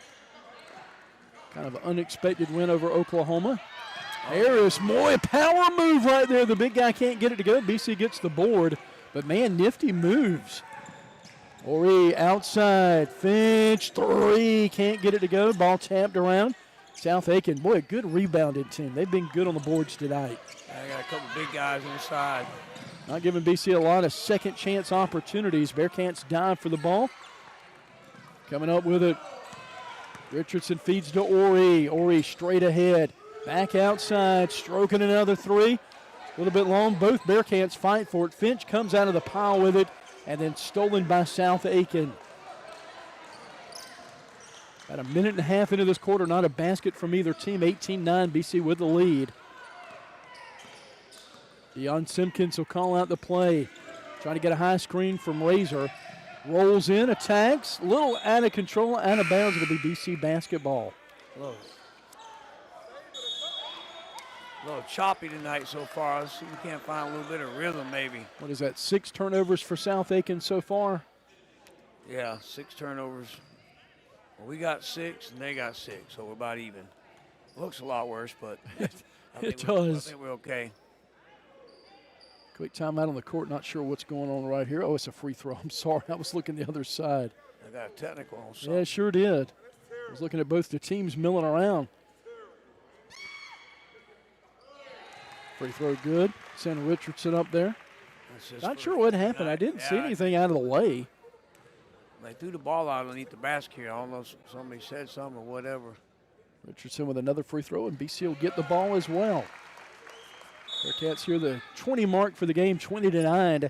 Kind of an unexpected win over Oklahoma. Harris, boy, power move right there. The big guy can't get it to go. BC gets the board, but man, nifty moves. Ori outside, Finch, three, can't get it to go. Ball tapped around. South Aiken, boy, a good rebounding team. They've been good on the boards tonight. I got a couple big guys inside. Not giving BC a lot of second chance opportunities. Bearcats dive for the ball. Coming up with it. Richardson feeds to Ori. Ori straight ahead. Back outside, stroking another three. A little bit long. Both Bearcats fight for it. Finch comes out of the pile with it, and then stolen by South Aiken. About a minute and a half into this quarter, not a basket from either team. 18-9, BC with the lead. Deion Simpkins will call out the play. Trying to get a high screen from Razor. Rolls in, attacks. A little out of control, out of bounds. It'll be BC basketball. A little choppy tonight so far. Let's see if we can't find a little bit of rhythm maybe. What is that, 6 turnovers for South Aiken so far? Yeah, 6 turnovers. Well, we got 6 and they got 6, so we're about even. Looks a lot worse, but I think we're okay. Quick timeout on the court. Not sure what's going on right here. Oh, it's a free throw. I'm sorry. I was looking the other side. I got a technical on something. Yeah, sure did. I was looking at both the teams milling around. Free throw good. Send Richardson up there. Not sure what happened. I didn't see anything out of the way. They threw the ball out underneath the basket here. I don't know if somebody said something or whatever. Richardson with another free throw, and BC will get the ball as well. Bearcats here the 20 mark for the game, 20-9.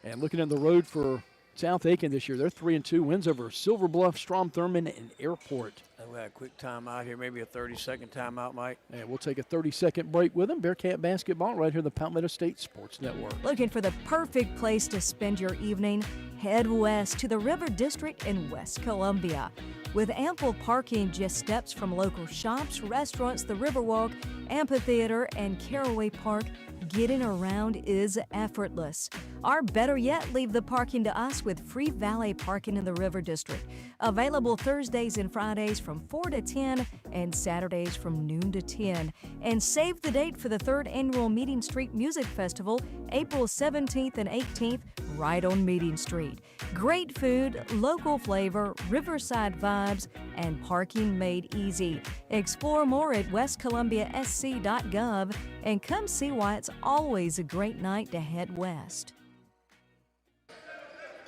And looking at the road for South Aiken this year, they're 3-2 wins over Silver Bluff, Strom Thurmond, and Airport. We had a quick timeout here, maybe a 30-second timeout, Mike. And we'll take a 30-second break with them. Bearcat basketball right here on the Palmetto State Sports Network. Looking for the perfect place to spend your evening? Head west to the River District in West Columbia. With ample parking just steps from local shops, restaurants, the Riverwalk, amphitheater, and Caraway Park, getting around is effortless. Or better yet, leave the parking to us with free valet parking in the River District. Available Thursdays and Fridays from 4 to 10 and Saturdays from noon to 10. And save the date for the 3rd Annual Meeting Street Music Festival, April 17th and 18th, right on Meeting Street. Great food, local flavor, riverside vibes, and parking made easy. Explore more at westcolumbiasc.gov and come see why it's always a great night to head west.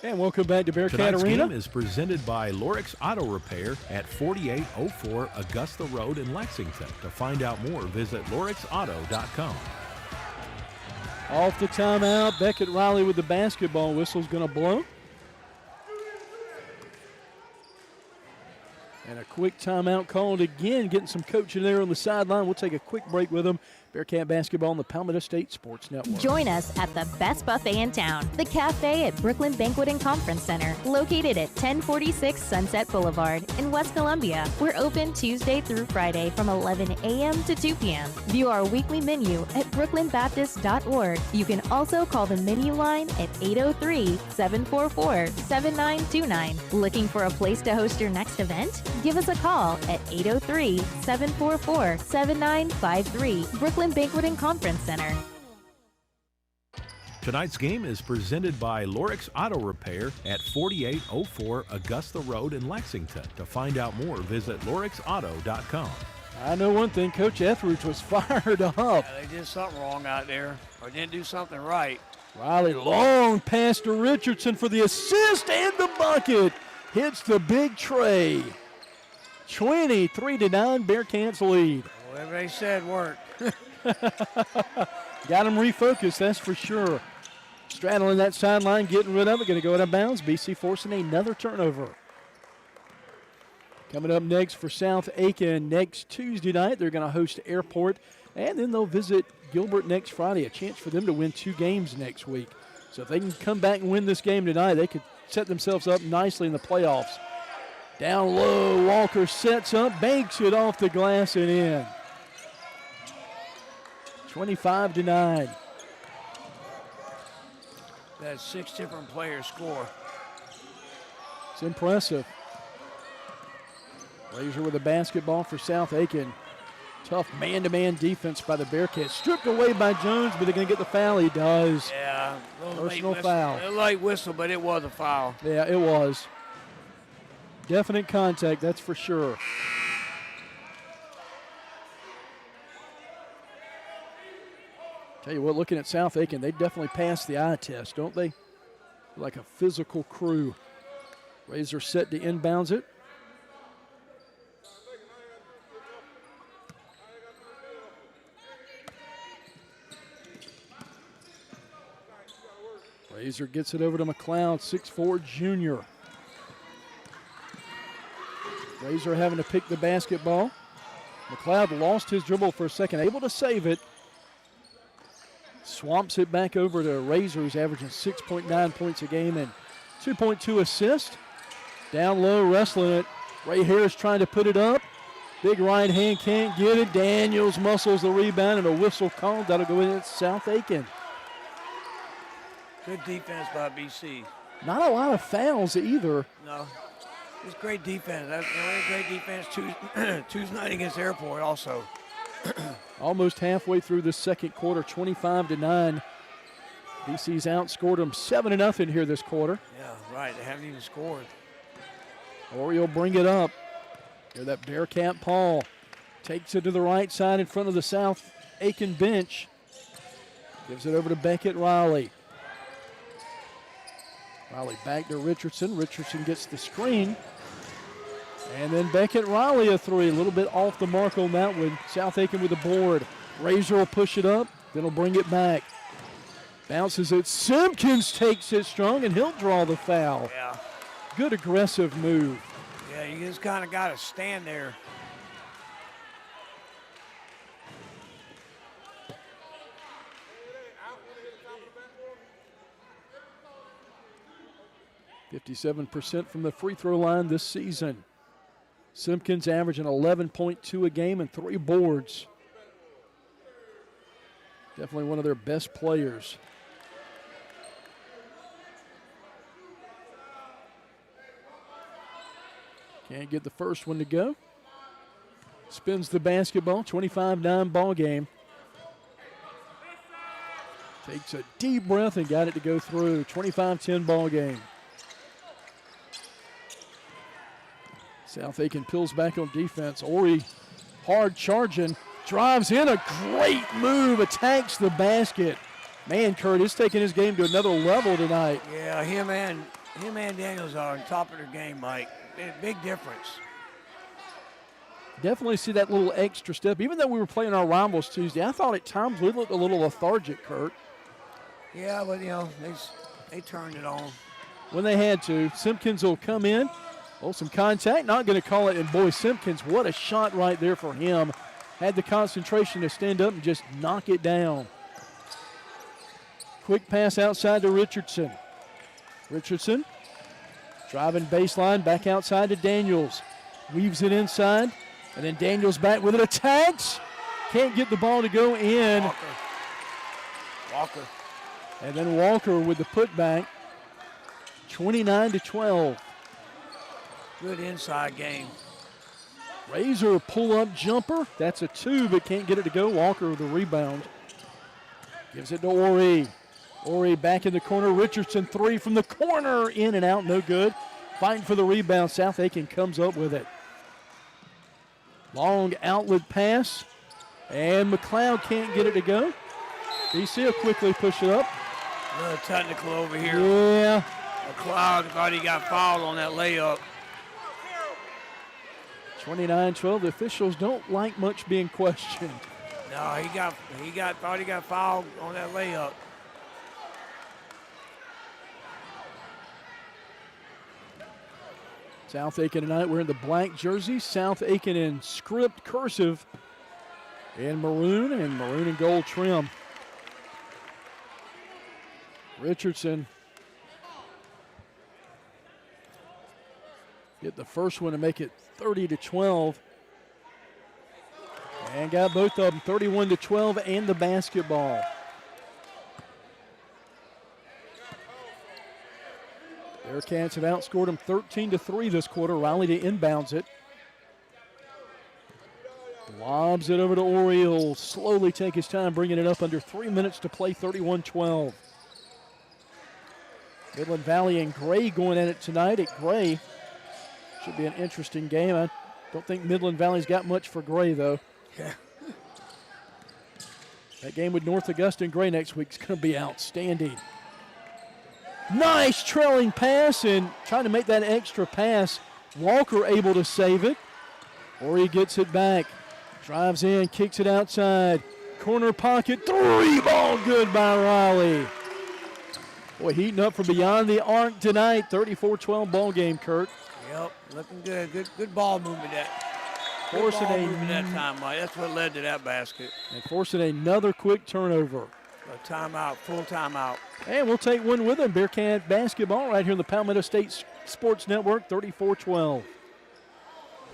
And welcome back to Bearcat Tonight's Arena. game is presented by Lorix Auto Repair at 4804 Augusta Road in Lexington. To find out more, visit lorixauto.com. Off the timeout, Beckett Riley with the basketball. Whistle's going to blow. And a quick timeout called again, getting some coaching there on the sideline. We'll take a quick break with them. Bearcat basketball on the Palmetto State Sports Network. Join us at the best buffet in town, the Cafe at Brookland Banquet and Conference Center, located at 1046 Sunset Boulevard in West Columbia. We're open Tuesday through Friday from 11 a.m. to 2 p.m. View our weekly menu at brooklandbaptist.org. You can also call the menu line at 803-744-7929. Looking for a place to host your next event? Give us a call at 803-744-7953. Brookland Banquet and Conference Center. Tonight's game is presented by Lorix Auto Repair at 4804 Augusta Road in Lexington. To find out more, visit lorixauto.com. I know one thing, Coach Etheridge was fired up. Yeah, they did something wrong out there, or didn't do something right. Riley, long pass to Richardson for the assist and the bucket. Hits the big tray. 23-9, Bearcats lead. Whatever they said worked. Got him refocused, that's for sure. Straddling that sideline, getting rid of it, going to go out of bounds. BC forcing another turnover. Coming up next for South Aiken next Tuesday night, they're going to host Airport, and then they'll visit Gilbert next Friday, a chance for them to win 2 games next week. So if they can come back and win this game tonight, they could set themselves up nicely in the playoffs. Down low, Walker sets up, banks it off the glass and in. 25-9. That's 6 different players score. It's impressive. Razor with a basketball for South Aiken. Tough man-to-man defense by the Bearcats. Stripped away by Jones, but they're going to get the foul. He does. Yeah. Personal foul. A light whistle, but it was a foul. Yeah, it was. Definite contact, that's for sure. Tell you what, looking at South Aiken, they definitely passed the eye test, don't they? Like a physical crew. Razor set to inbounds it. Razor gets it over to McLeod, 6'4" junior. Razor having to pick the basketball. McLeod lost his dribble for a second, able to save it. Swamps it back over to Razor, who's averaging 6.9 points a game and 2.2 assists. Down low, wrestling it. Ray Harris trying to put it up. Big right hand, can't get it. Daniels muscles the rebound and a whistle called. That'll go in at South Aiken. Good defense by BC. Not a lot of fouls either. No. It's great defense. That's great defense Tuesday night against Airport also. Almost halfway through the second quarter, 25-9. BC's outscored them 7-0 here this quarter. Yeah, right. They haven't even scored. Oriole bring it up. Hear that Bearcat Paul. Takes it to the right side in front of the South Aiken bench. Gives it over to Beckett Riley. Riley back to Richardson. Richardson gets the screen. And then Beckett Riley a three. A little bit off the mark on that one. South Aiken with the board. Razor will push it up. Then he'll bring it back. Bounces it. Simpkins takes it strong, and he'll draw the foul. Yeah. Good aggressive move. Yeah, you just kind of got to stand there. %57% from the free throw line this season. Simpkins averaging 11.2 a game and 3 boards. Definitely one of their best players. Can't get the first one to go. Spins the basketball, 25-9 ball game. Takes a deep breath and got it to go through. 25-10 ball game. South Aiken peels back on defense. Ori hard charging, drives in, a great move, attacks the basket. Man, Kurt is taking his game to another level tonight. Yeah, him and Daniels are on top of their game, Mike. Big difference. Definitely see that little extra step. Even though we were playing our rivals Tuesday, I thought at times we looked a little lethargic, Kurt. Yeah, but, they turned it on. When they had to. Simpkins will come in. Oh, some contact. Not going to call it. And, boy, Simpkins, what a shot right there for him. had the concentration to stand up and just knock it down. Quick pass outside to Richardson. Richardson driving baseline, back outside to Daniels. Weaves it inside, and then Daniels back with it, attacks. Can't get the ball to go in. Walker. And then Walker with the putback. 29-12. Good inside game. Razor pull-up jumper. That's a 2, but can't get it to go. Walker with the rebound. Gives it to Ori. Ori back in the corner. Richardson 3 from the corner. In and out, no good. Fighting for the rebound. South Aiken comes up with it. Long outlet pass. And McLeod can't get it to go. BC will quickly push it up. Another technical over here. Yeah. McLeod thought he got fouled on that layup. 29-12. The officials don't like much being questioned. No, thought he got fouled on that layup. South Aiken tonight wearing the black jersey. South Aiken in script cursive in maroon and gold trim. Richardson get the first one to make it 30-12. And got both of them, 31-12, and the basketball. Bearcats have outscored them 13-3 this quarter. Riley to inbounds it. Lobs it over to Oriole. Slowly take his time, bringing it up under 3 minutes to play, 31-12. Midland Valley and Gray going at it tonight at Gray. Should be an interesting game. I don't think Midland Valley's got much for Gray, though. Yeah. That game with North Augusta and Gray next week is going to be outstanding. Nice trailing pass and trying to make that extra pass. Walker able to save it. Or he gets it back. Drives in, kicks it outside. Corner pocket, 3 ball good by Riley. Boy, heating up from beyond the arc tonight. 34-12 ball game, Kurt. Yep, looking good. Good ball movement Forcing that time, Mike. That's what led to that basket. And forcing another quick turnover. A timeout, full timeout. And we'll take one with them. Bearcat basketball right here in the Palmetto State Sports Network, 34-12.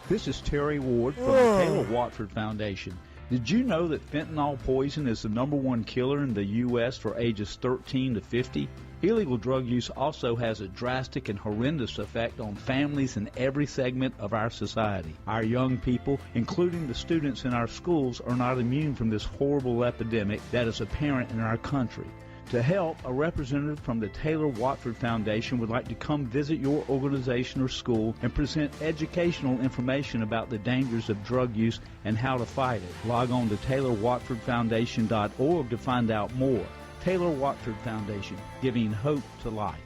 This is Terry Ward from the Taylor Watford Foundation. Did you know that fentanyl poison is the #1 killer in the U.S. for ages 13 to 50? Illegal drug use also has a drastic and horrendous effect on families in every segment of our society. Our young people, including the students in our schools, are not immune from this horrible epidemic that is apparent in our country. To help, a representative from the Taylor Watford Foundation would like to come visit your organization or school and present educational information about the dangers of drug use and how to fight it. Log on to TaylorWatfordFoundation.org to find out more. Taylor Watford Foundation, giving hope to life.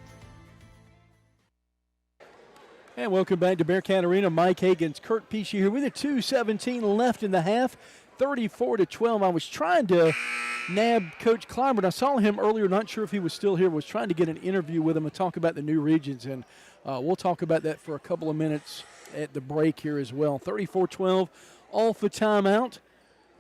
And welcome back to Bearcat Arena. Mike Higgins, Kurt Pesci here with a 2:17 left in the half. 34-12. I was trying to nab Coach Clyburn. I saw him earlier, not sure if he was still here, was trying to get an interview with him and talk about the new regions, and we'll talk about that for a couple of minutes at the break here as well. 34-12, off the timeout.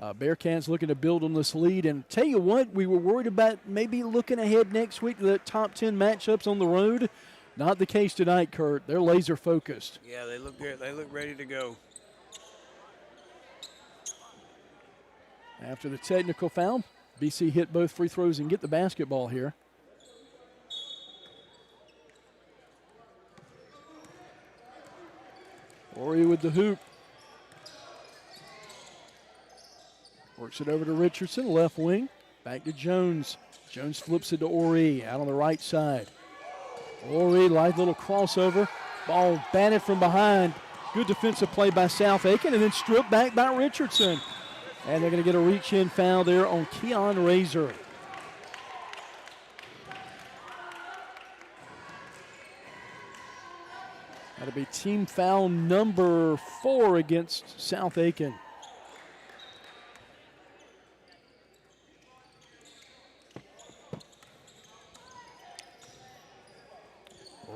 Bearcats looking to build on this lead, and tell you what, we were worried about maybe looking ahead next week to the top 10 matchups on the road. Not the case tonight, Kurt. They're laser focused. Yeah, they look good. They look ready to go. After the technical foul, BC hit both free throws and get the basketball here. Ori with the hoop. Works it over to Richardson, left wing. Back to Jones. Jones flips it to Ori out on the right side. Ori, light little crossover. Ball batted from behind. Good defensive play by South Aiken, and then stripped back by Richardson. And they're going to get a reach-in foul there on Keon Razor. That'll be team foul number 4 against South Aiken.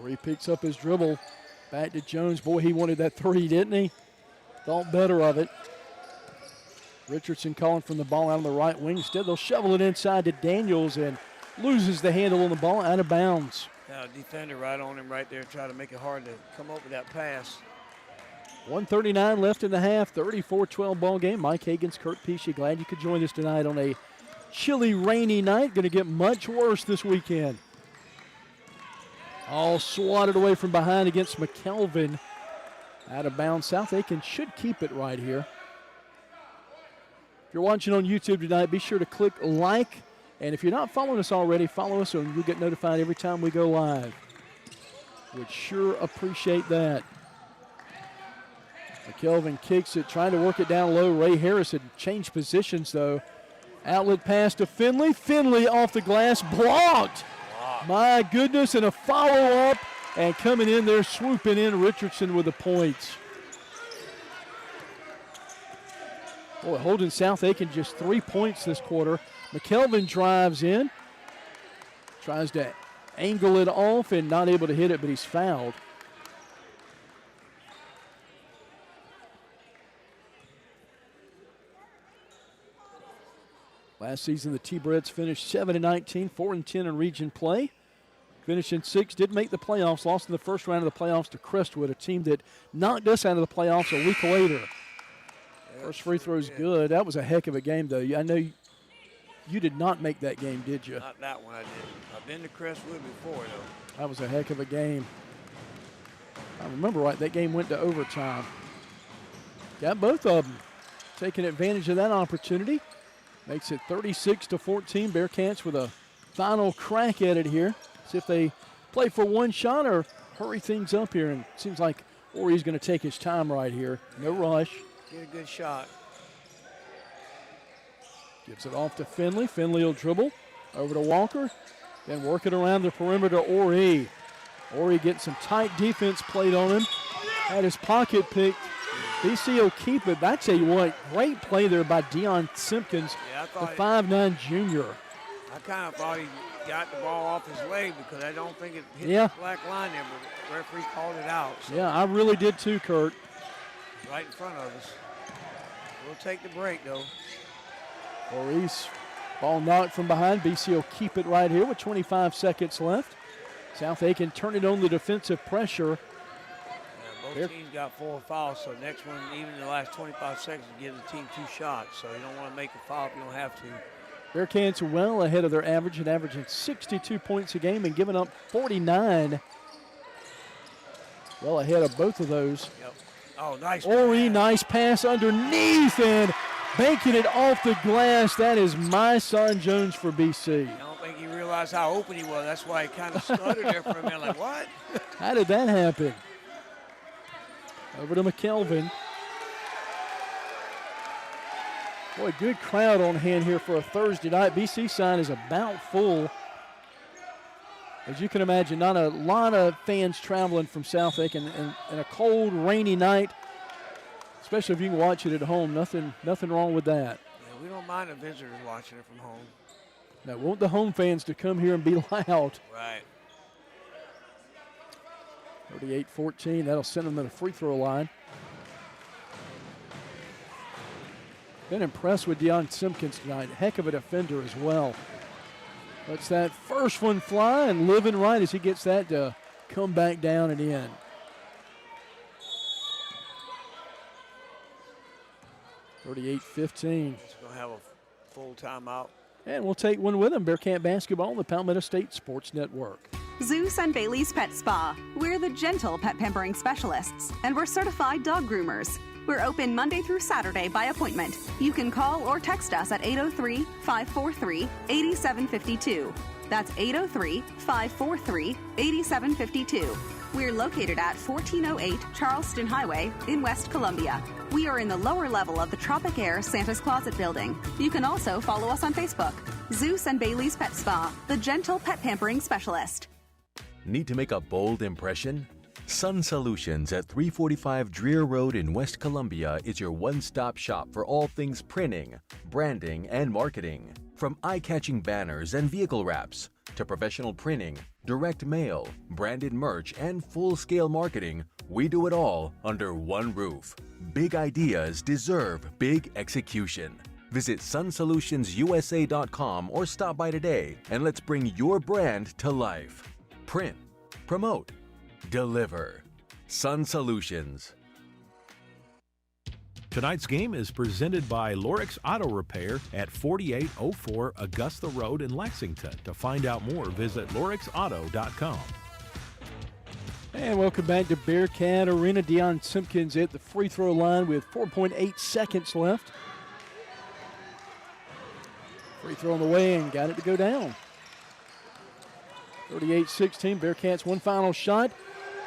Ori picks up his dribble. Back to Jones. Boy, he wanted that 3, didn't he? Thought better of it. Richardson calling from the ball out on the right wing. Instead, they'll shovel it inside to Daniels and loses the handle on the ball out of bounds. Defender right on him right there, try to make it hard to come up with that pass. 1:39 left in the half, 34-12 ball game. Mike Hagan's Kurt Pesci, glad you could join us tonight on a chilly, rainy night. Going to get much worse this weekend. All swatted away from behind against McKelvin. Out of bounds. South Aiken should keep it right here. If you're watching on YouTube tonight, be sure to click like. And if you're not following us already, follow us so you'll get notified every time we go live. Would sure appreciate that. McKelvin kicks it, trying to work it down low. Ray Harris had changed positions, though. Outlet pass to Finley. Finley off the glass, blocked. Wow. My goodness, and a follow-up. And coming in there, swooping in, Richardson with the points. Boy, holding South Aiken just 3 points this quarter. McKelvin drives in. Tries to angle it off and not able to hit it, but he's fouled. Last season, the T-Breads finished 7-19, 4-10 in region play. Finishing 6, did make the playoffs, lost in the first round of the playoffs to Crestwood, a team that knocked us out of the playoffs a week later. First free throw's good. That was a heck of a game, though. I know you did not make that game, did you? Not that one, I didn't. I've been to Crestwood before, though. That was a heck of a game. I remember right, that game went to overtime. Got both of them taking advantage of that opportunity. Makes it 36-14. Bearcats with a final crack at it here. See if they play for one shot or hurry things up here. And it seems like Ori's going to take his time right here. No rush. Get a good shot. Gives it off to Finley. Finley will dribble over to Walker. Then work it around the perimeter to Ori. Ori getting some tight defense played on him. Had his pocket picked. BC will keep it. But I tell you what, great play there by Deion Simpkins, the 5'9 junior. I kind of thought he got the ball off his leg because I don't think it hit the black line there, but the referee called it out. So yeah, I really did too, Kurt. Right in front of us. We'll take the break, though. Maurice, ball knocked from behind. BC will keep it right here with 25 seconds left. South Aiken turning on the defensive pressure. Yeah, both teams got 4 fouls, so next one, even in the last 25 seconds, gives the team 2 shots. So you don't want to make a foul if you don't have to. Bearcats well ahead of their average and averaging 62 points a game and giving up 49. Well ahead of both of those. Yep. Oh, nice. Ori, nice pass underneath and banking it off the glass. That is my son Jones for BC. I don't think he realized how open he was. That's why he kind of stuttered there for a minute, like, what? How did that happen? Over to McKelvin. Boy, good crowd on hand here for a Thursday night. BC sign is about full. As you can imagine, not a lot of fans traveling from South Aiken and a cold, rainy night, especially if you can watch it at home. Nothing wrong with that. Yeah, we don't mind the visitors watching it from home. Now, want the home fans to come here and be loud. Right. 38-14, that'll send them to the free throw line. Been impressed with Deion Simpkins tonight. Heck of a defender as well. Lets that first one fly and living right as he gets that to come back down and in. $38-15. He's going to have a full timeout. And we'll take one with him. Bearcat basketball on the Palmetto State Sports Network. Zeus and Bailey's Pet Spa. We're the gentle pet pampering specialists, and we're certified dog groomers. We're open Monday through Saturday by appointment. You can call or text us at 803-543-8752. That's 803-543-8752. We're located at 1408 Charleston Highway in West Columbia. We are in the lower level of the Tropic Air Santa's Closet building. You can also follow us on Facebook. Zeus and Bailey's Pet Spa, the gentle pet pampering specialist. Need to make a bold impression? Sun Solutions at 345 Dreer Road in West Columbia is your one-stop shop for all things printing, branding, and marketing. From eye-catching banners and vehicle wraps to professional printing, direct mail, branded merch, and full-scale marketing, we do it all under one roof. Big ideas deserve big execution. Visit sunsolutionsUSA.com or stop by today and let's bring your brand to life. Print, promote, deliver. Sun Solutions. Tonight's game is presented by Lorix Auto Repair at 4804 Augusta Road in Lexington. To find out more, visit lorixauto.com. And welcome back to Bearcat Arena. Deion Simpkins at the free throw line with 4.8 seconds left. Free throw on the way and got it to go down. 38-16, Bearcats one final shot.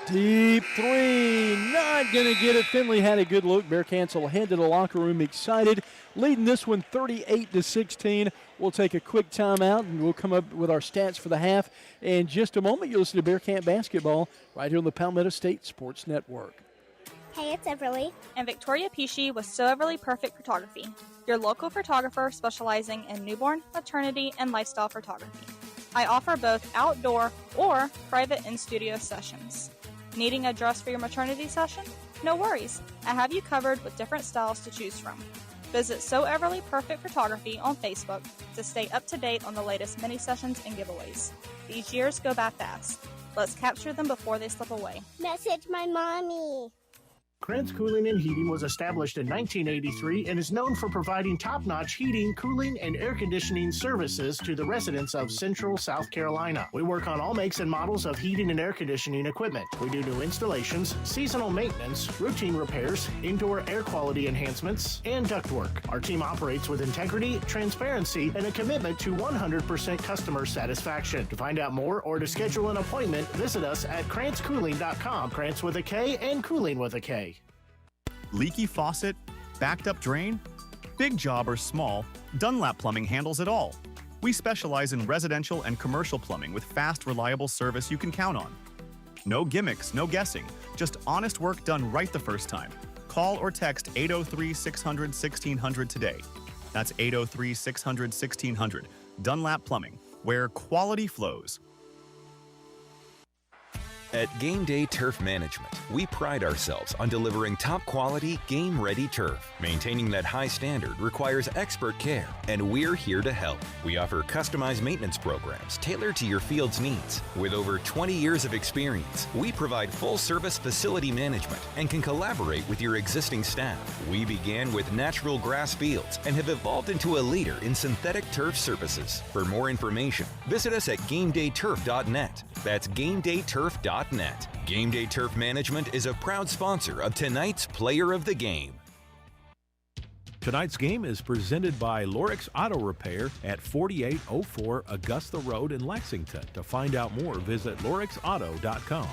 Deep three, not going to get it. Finley had a good look. Bearcats will head to the locker room excited, leading this one 38-16. We'll take a quick timeout and we'll come up with our stats for the half. In just a moment, you'll listen to Bearcat basketball right here on the Palmetto State Sports Network. Hey, it's Everly. And Victoria Pesci with So Everly Perfect Photography, your local photographer specializing in newborn, maternity, and lifestyle photography. I offer both outdoor or private in-studio sessions. Needing a dress for your maternity session? No worries. I have you covered with different styles to choose from. Visit So Everly Perfect Photography on Facebook to stay up to date on the latest mini sessions and giveaways. These years go by fast. Let's capture them before they slip away. Message my mommy. Krantz Cooling and Heating was established in 1983 and is known for providing top-notch heating, cooling, and air conditioning services to the residents of Central South Carolina. We work on all makes and models of heating and air conditioning equipment. We do new installations, seasonal maintenance, routine repairs, indoor air quality enhancements, and ductwork. Our team operates with integrity, transparency, and a commitment to 100% customer satisfaction. To find out more or to schedule an appointment, visit us at KrantzCooling.com. Krantz with a K and Cooling with a K. Leaky faucet? Backed up drain? Big job or small, Dunlap Plumbing handles it all. We specialize in residential and commercial plumbing with fast, reliable service you can count on. No gimmicks, no guessing, just honest work done right the first time. Call or text 803-600-1600 today. That's 803-600-1600. Dunlap Plumbing, where quality flows. At Game Day Turf Management, we pride ourselves on delivering top-quality, game-ready turf. Maintaining that high standard requires expert care, and we're here to help. We offer customized maintenance programs tailored to your field's needs. With over 20 years of experience, we provide full-service facility management and can collaborate with your existing staff. We began with natural grass fields and have evolved into a leader in synthetic turf services. For more information, visit us at GameDayTurf.net. That's GameDayTurf.net. Game Day Turf Management is a proud sponsor of tonight's Player of the Game. Tonight's game is presented by Lorix Auto Repair at 4804 Augusta Road in Lexington. To find out more, visit lorixauto.com.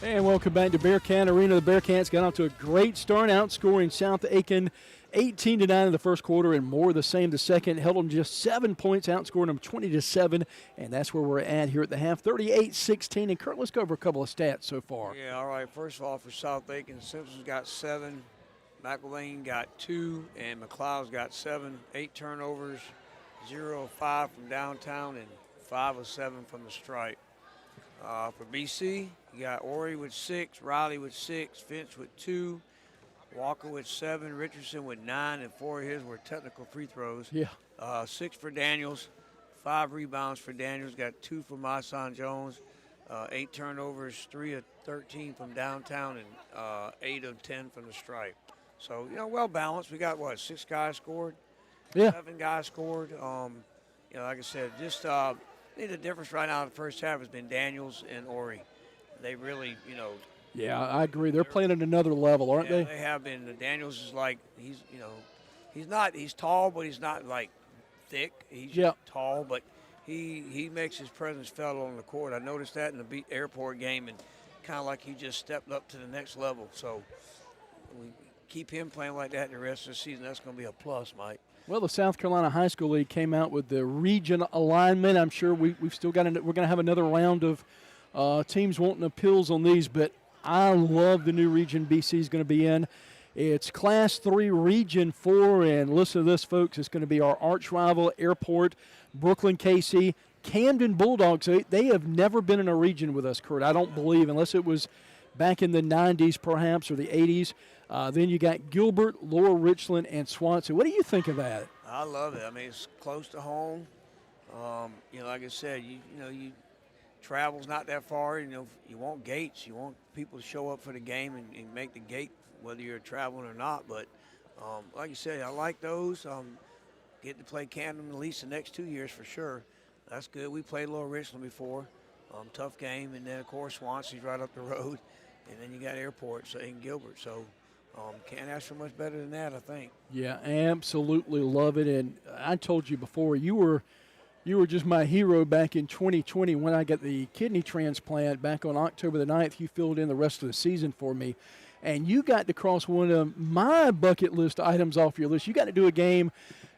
And welcome back to Bearcat Arena. The Bearcats got off to a great start, outscoring South Aiken 18-9 in the first quarter and more the same the second. Held them just 7 points, outscoring them 20-7, and that's where we're at here at the half, 38-16. And Kurt, let's go over a couple of stats so far. Yeah, all right. First of all, for South Aiken, Simpson's got 7, McElvain got 2, and McLeod's got 7. 8 turnovers, 0 of 5 from downtown, and 5 of 7 from the stripe. For BC, you got Ori with 6, Riley with 6, Finch with 2, Walker with 7, Richardson with 9, and 4 of his were technical free throws. Yeah. 6 for Daniels, 5 rebounds for Daniels, got 2 from Mason Jones, 8 turnovers, 3 of 13 from downtown, and 8 of 10 from the stripe. So, well balanced. We got, 6 guys scored? Yeah. 7 guys scored. Like I said, just I think the difference right now in the first half has been Daniels and Ori. They really, Yeah, I agree. They're playing at another level, aren't they? They have been. Daniels is like, he's tall, but he's not like thick. He's tall, but he makes his presence felt on the court. I noticed that in the airport game, and kind of like he just stepped up to the next level. So we keep him playing like that the rest of the season. That's going to be a plus, Mike. Well, the South Carolina High School League came out with the region alignment. I'm sure we've still got we're going to have another round of teams wanting appeals on these, but I love the new region BC is going to be in. It's Class 3 Region 4, and listen to this, folks. It's going to be our arch rival, Airport, Brookland-Cayce, Camden Bulldogs. They have never been in a region with us, Kurt, I don't believe, unless it was back in the 90s perhaps or the 80s. Then you got Gilbert, Lower Richland, and Swansea. What do you think of that? I love it. I mean, it's close to home. Like I said, travel's not that far. You want gates. You want people to show up for the game and make the gate, whether you're traveling or not. But like you said, I like those. Getting to play Camden at least the next 2 years for sure. That's good. We played Lower Richland before. Tough game. And then, of course, Swansea's right up the road. And then you got Airport in Gilbert. So can't ask for much better than that, I think. Yeah, absolutely love it. And I told you before, you were just my hero back in 2020 when I got the kidney transplant back on October the 9th. You filled in the rest of the season for me. And you got to cross one of my bucket list items off your list. You got to do a game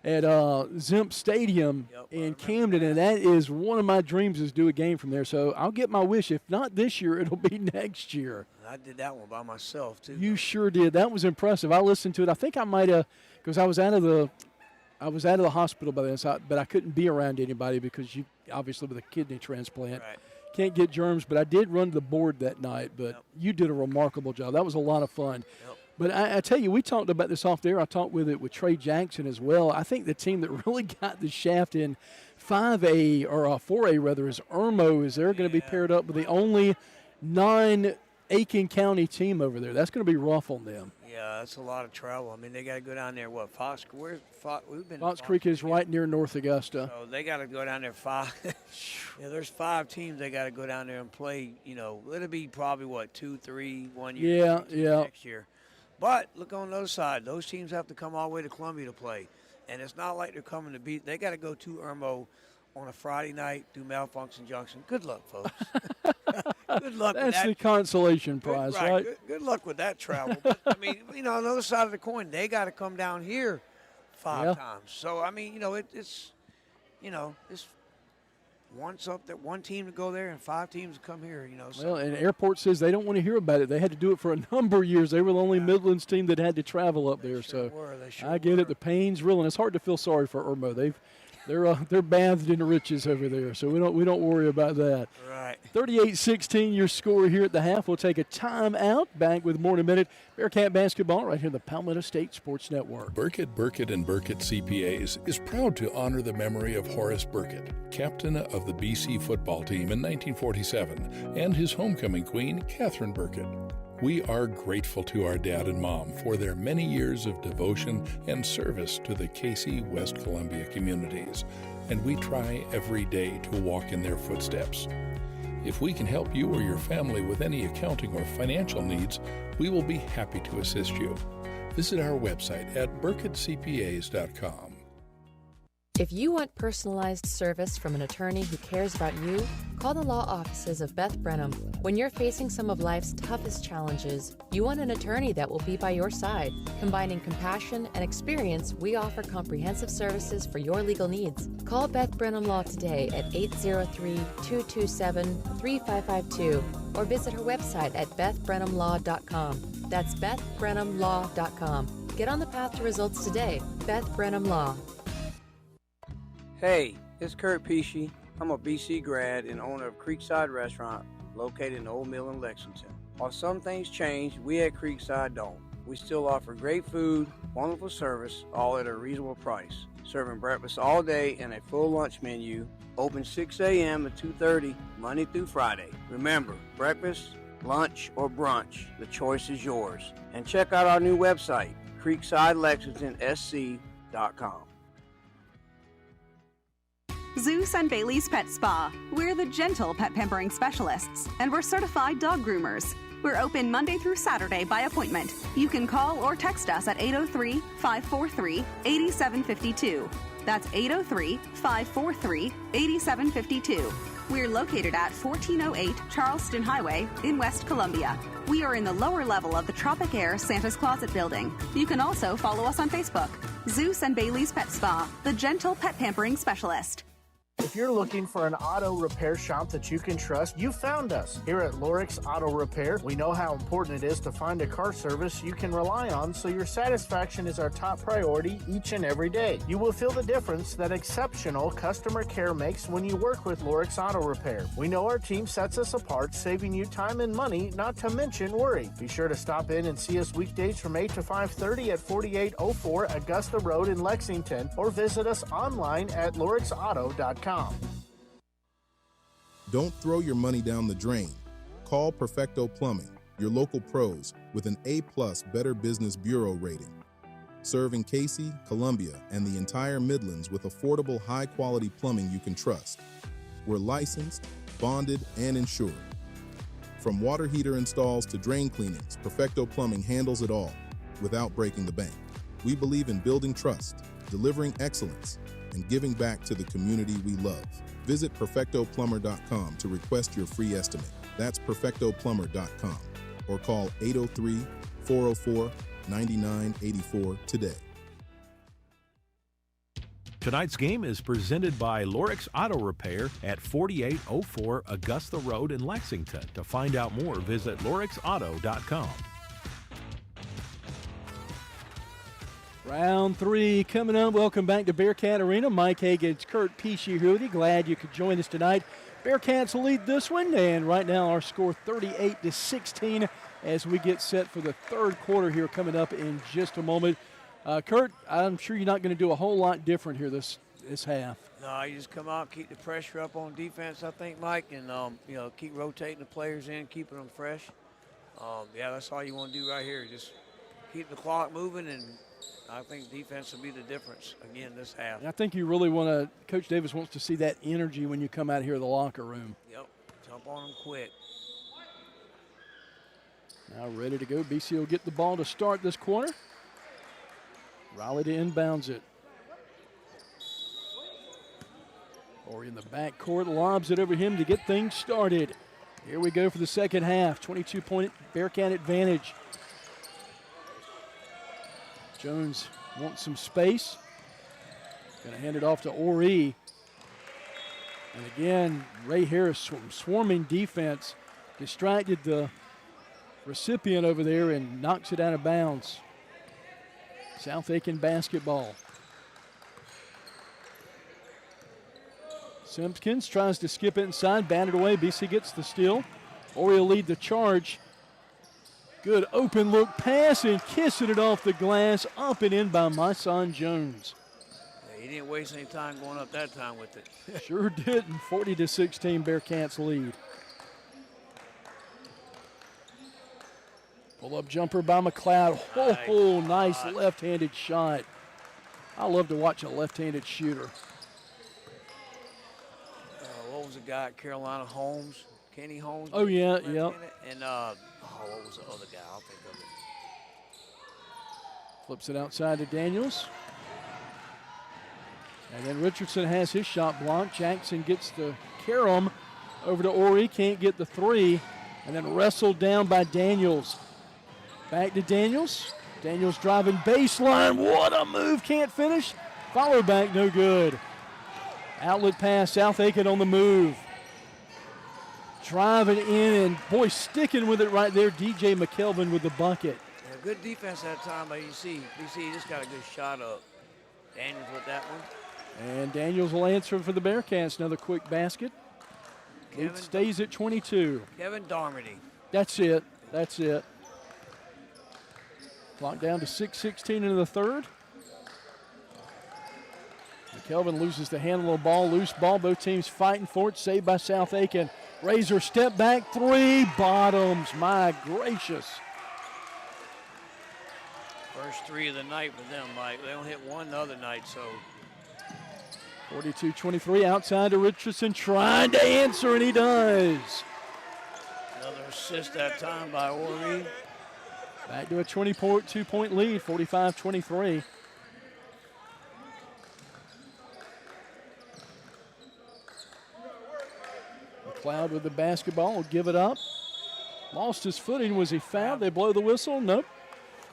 at Zimp Stadium in Camden, and that is one of my dreams is do a game from there. So I'll get my wish. If not this year, it'll be next year. I did that one by myself, too. You sure did. That was impressive. I listened to it. I think I might have, because I was out of the hospital by then, but I couldn't be around anybody because you obviously with a kidney transplant. Right. Can't get germs, but I did run the board that night. But you did a remarkable job. That was a lot of fun. Yep. But I tell you, we talked about this off there. I talked with Trey Jackson as well. I think the team that really got the shaft in 5A or 4A rather is Irmo. Is they're going to be paired up with the only non-Aiken County team over there. That's going to be rough on them. Yeah, that's a lot of travel. I mean, they got to go down there. What Fox? Where's Fox? Fox Creek is right near North Augusta. So they got to go down there 5. There's 5 teams they got to go down there and play. It'll be probably 2, 3, 1 year. Next year. But look on the other side. Those teams have to come all the way to Columbia to play, and it's not like they're coming to beat. They got to go to Irmo on a Friday night through Malfunction Junction. Good luck, folks. Good luck. That's the consolation prize, right? Good luck with that travel. But, I mean, on the other side of the coin, they got to come down here 5 times. So I mean, it's one team to go there and 5 teams to come here. So. Well, and Airport says they don't want to hear about it. They had to do it for a number of years. They were the only Midlands team that had to travel up there. Sure so I get it. The pain's real, and it's hard to feel sorry for Irmo. They're bathed in riches over there, so we don't worry about that. Right. 38-16 your score here at the half. We'll take a timeout. Back with more in a minute. Bearcat basketball right here on the Palmetto State Sports Network. Burkett and Burkett CPAs is proud to honor the memory of Horace Burkett, captain of the BC football team in 1947, and his homecoming queen, Catherine Burkett. We are grateful to our dad and mom for their many years of devotion and service to the Cayce, West Columbia communities, and we try every day to walk in their footsteps. If we can help you or your family with any accounting or financial needs, we will be happy to assist you. Visit our website at burkettcpas.com. If you want personalized service from an attorney who cares about you, call the law offices of Beth Brenham. When you're facing some of life's toughest challenges, you want an attorney that will be by your side. Combining compassion and experience, we offer comprehensive services for your legal needs. Call Beth Brenham Law today at 803-227-3552 or visit her website at bethbrenhamlaw.com. That's bethbrenhamlaw.com. Get on the path to results today. Beth Brenham Law. Hey, it's Kurt Pesci. I'm a BC grad and owner of Creekside Restaurant located in Old Mill in Lexington. While some things change, we at Creekside don't. We still offer great food, wonderful service, all at a reasonable price. Serving breakfast all day and a full lunch menu. Open 6 a.m. to 2:30, Monday through Friday. Remember, breakfast, lunch, or brunch, the choice is yours. And check out our new website, creeksidelexingtonsc.com. Zeus and Bailey's Pet Spa. We're the gentle pet pampering specialists, and we're certified dog groomers. We're open Monday through Saturday by appointment. You can call or text us at 803-543-8752. That's 803-543-8752. We're located at 1408 Charleston Highway in West Columbia. We are in the lower level of the Tropic Air Santa's Closet building. You can also follow us on Facebook. Zeus and Bailey's Pet Spa, the gentle pet pampering specialist. If you're looking for an auto repair shop that you can trust, you found us. Here at Lorix Auto Repair, we know how important it is to find a car service you can rely on, so your satisfaction is our top priority each and every day. You will feel the difference that exceptional customer care makes when you work with Lorix Auto Repair. We know our team sets us apart, saving you time and money, not to mention worry. Be sure to stop in and see us weekdays from 8 to 5:30 at 4804 Augusta Road in Lexington, or visit us online at lorixauto.com. Don't throw your money down the drain. Call Perfecto Plumbing, your local pros with an A+ Better Business Bureau rating. Serving Cayce, Columbia, and the entire Midlands with affordable, high-quality plumbing you can trust. We're licensed, bonded, and insured. From water heater installs to drain cleanings, Perfecto Plumbing handles it all without breaking the bank. We believe in building trust, delivering excellence, and giving back to the community we love. Visit perfectoplumber.com to request your free estimate. That's perfectoplumber.com, or call 803-404-9984 today. Tonight's game is presented by Lorix Auto Repair at 4804 Augusta Road in Lexington. To find out more, visit lorixauto.com. Round 3 coming up. Welcome back to Bearcat Arena. Mike Hagan's Kurt Pesci here with you. Glad you could join us tonight. Bearcats will lead this one, and right now our score 38-16 as we get set for the third quarter here coming up in just a moment. Kurt, I'm sure you're not going to do a whole lot different here this half. No, you just come out, keep the pressure up on defense, I think, Mike, and keep rotating the players in, keeping them fresh. That's all you want to do right here. Just keep the clock moving, and I think defense will be the difference again this half. And I think you really want to, Coach Davis wants to see that energy when you come out here to the locker room. Yep, jump on them quick. Now ready to go. BC will get the ball to start this quarter. Riley to inbounds it. Or in the backcourt, lobs it over him to get things started. Here we go for the second half. 22-point Bearcat advantage. Jones wants some space. Going to hand it off to Ori. And again, Ray Harris swarming defense. Distracted the recipient over there and knocks it out of bounds. South Aiken basketball. Simpkins tries to skip it inside, batted away. BC gets the steal. Ori will lead the charge. Good open look pass and kissing it off the glass, up and in by my son Jones. Yeah, he didn't waste any time going up that time with it. Sure didn't. 40-16 Bearcats lead. Pull-up jumper by McLeod. Oh, nice left-handed shot. I love to watch a left-handed shooter. What was the guy at Carolina, Holmes? Kenny Holmes? Oh, yeah, yeah. And what was the other guy? I'll think of it. Flips it outside to Daniels. And then Richardson has his shot blocked. Jackson gets the carom over to Ori. Can't get the three. And then wrestled down by Daniels. Back to Daniels. Daniels driving baseline. What a move. Can't finish. Follow back, no good. Outlet pass. South Aiken on the move. Driving in, and boy, sticking with it right there. DJ McKelvin with the bucket. Yeah, good defense that time by BC. BC just got a good shot up. Daniels with that one. And Daniels will answer for the Bearcats. Another quick basket. It stays at 22. Kevin Darmody. That's it. That's it. Clock down to 6:16 into the third. McKelvin loses the handle of the ball. Loose ball. Both teams fighting for it. Saved by South Aiken. Razor step back three. Bottoms. My gracious. First three of the night for them, Mike. They don't hit one the other night, so. 42-23 outside to Richardson. Trying to answer, and he does. Another assist that time by Ori. Back to a 22-point lead, 45-23. McLeod with the basketball will give it up. Lost his footing. Was he fouled? They blow the whistle? Nope.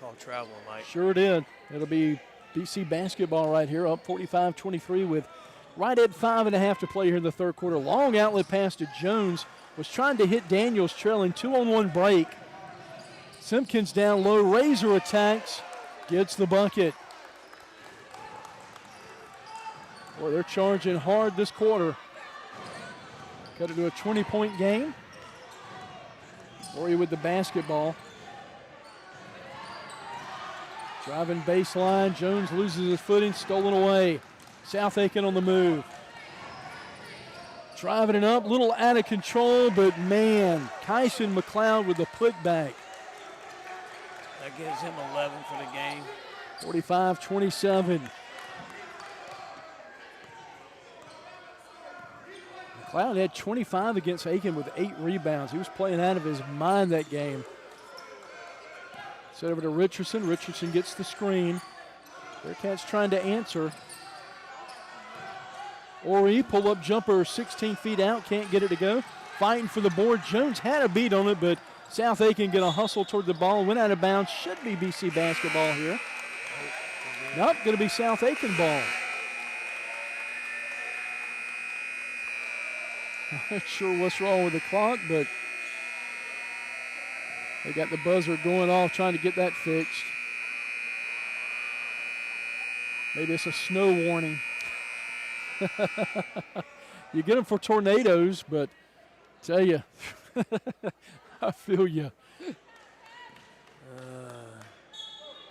Called travel, Mike. Sure did. It'll be BC basketball right here, up 45-23 with Right at 5.5 to play here in the third quarter. Long outlet pass to Jones. Was trying to hit Daniels, trailing 2-on-1 break. Simpkins down low. Razor attacks. Gets the bucket. Boy, they're charging hard this quarter. Cut it to a 20-point game. Laurie with the basketball. Driving baseline. Jones loses his footing. Stolen away. South Aiken on the move. Driving it up. Little out of control, but man, Cayce and McLeod with the putback. That gives him 11 for the game. 45-27. McLeod had 25 against Aiken with 8 rebounds. He was playing out of his mind that game. Set over to Richardson. Richardson gets the screen. Bearcats trying to answer. Ori, pull-up jumper 16 feet out. Can't get it to go. Fighting for the board. Jones had a beat on it, but South Aiken going to hustle toward the ball. Went out of bounds. Should be BC basketball here. Nope, going to be South Aiken ball. I'm not sure what's wrong with the clock, but they got the buzzer going off trying to get that fixed. Maybe it's a snow warning. You get them for tornadoes, but tell you, I feel you.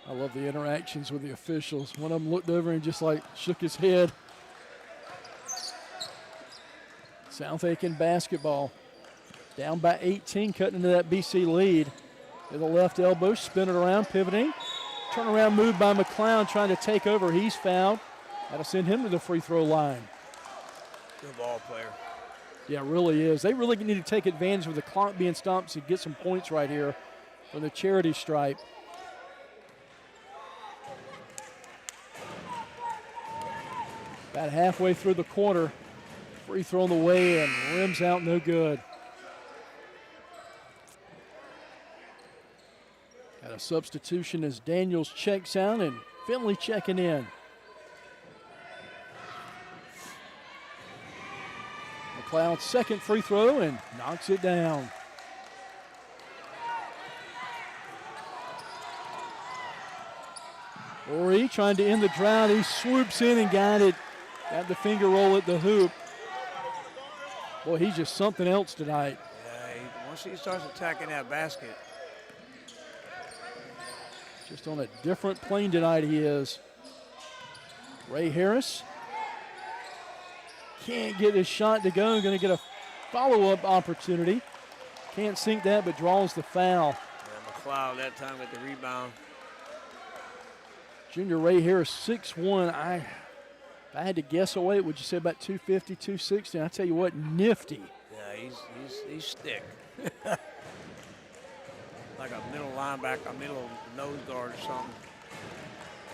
I love the interactions with the officials. One of them looked over and just like shook his head. South Aiken basketball. Down by 18, cutting into that BC lead. To the left elbow, spin it around, pivoting. Turnaround move by McLeod trying to take over. He's fouled. That'll send him to the free throw line. Good ball player. Yeah, it really is. They really need to take advantage of the clock being stopped to get some points right here for the charity stripe. About halfway through the quarter. Free throw on the way and rims out, no good. Got a substitution as Daniels checks out and Finley checking in. McLeod's second free throw and knocks it down. Ori trying to end the drought. He swoops in and got it. Got the finger roll at the hoop. Boy, he's just something else tonight. Yeah, once he starts attacking that basket. Just on a different plane tonight he is. Ray Harris can't get his shot to go. Going to get a follow-up opportunity. Can't sink that, but draws the foul. Yeah, McLeod that time with the rebound. Junior Ray Harris, 6'1". If I had to guess away, would you say about 250, 260? I tell you what, nifty. Yeah, he's thick. Like a middle linebacker, a middle nose guard or something.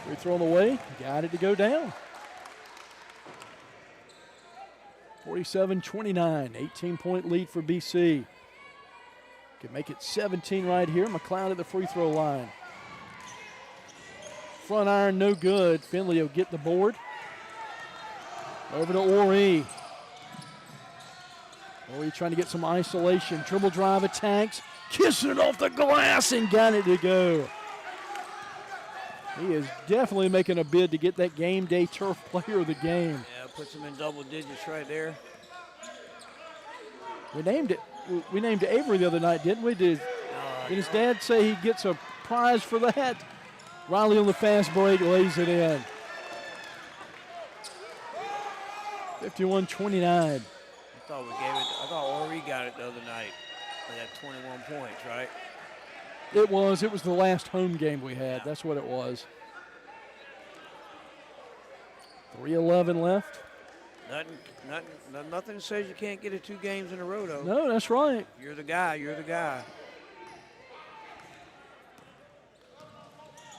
Free throw on the way, got it to go down. 47-29, 18-point lead for BC. Can make it 17 right here. McLeod at the free throw line. Front iron, no good. Finley will get the board. Over to Ori. Ori trying to get some isolation. Dribble drive attacks. Kissing it off the glass and got it to go. He is definitely making a bid to get that game day turf player of the game. Yeah, puts him in double digits right there. We named Avery the other night, didn't we? Did his dad say he gets a prize for that? Riley on the fast break lays it in. 51-29. I thought Ori got it the other night. They had 21 points, right? It was the last home game we had. Yeah. That's what it was. 3:11 left. Nothing says you can't get it 2 games in a row, though. No, that's right. You're the guy.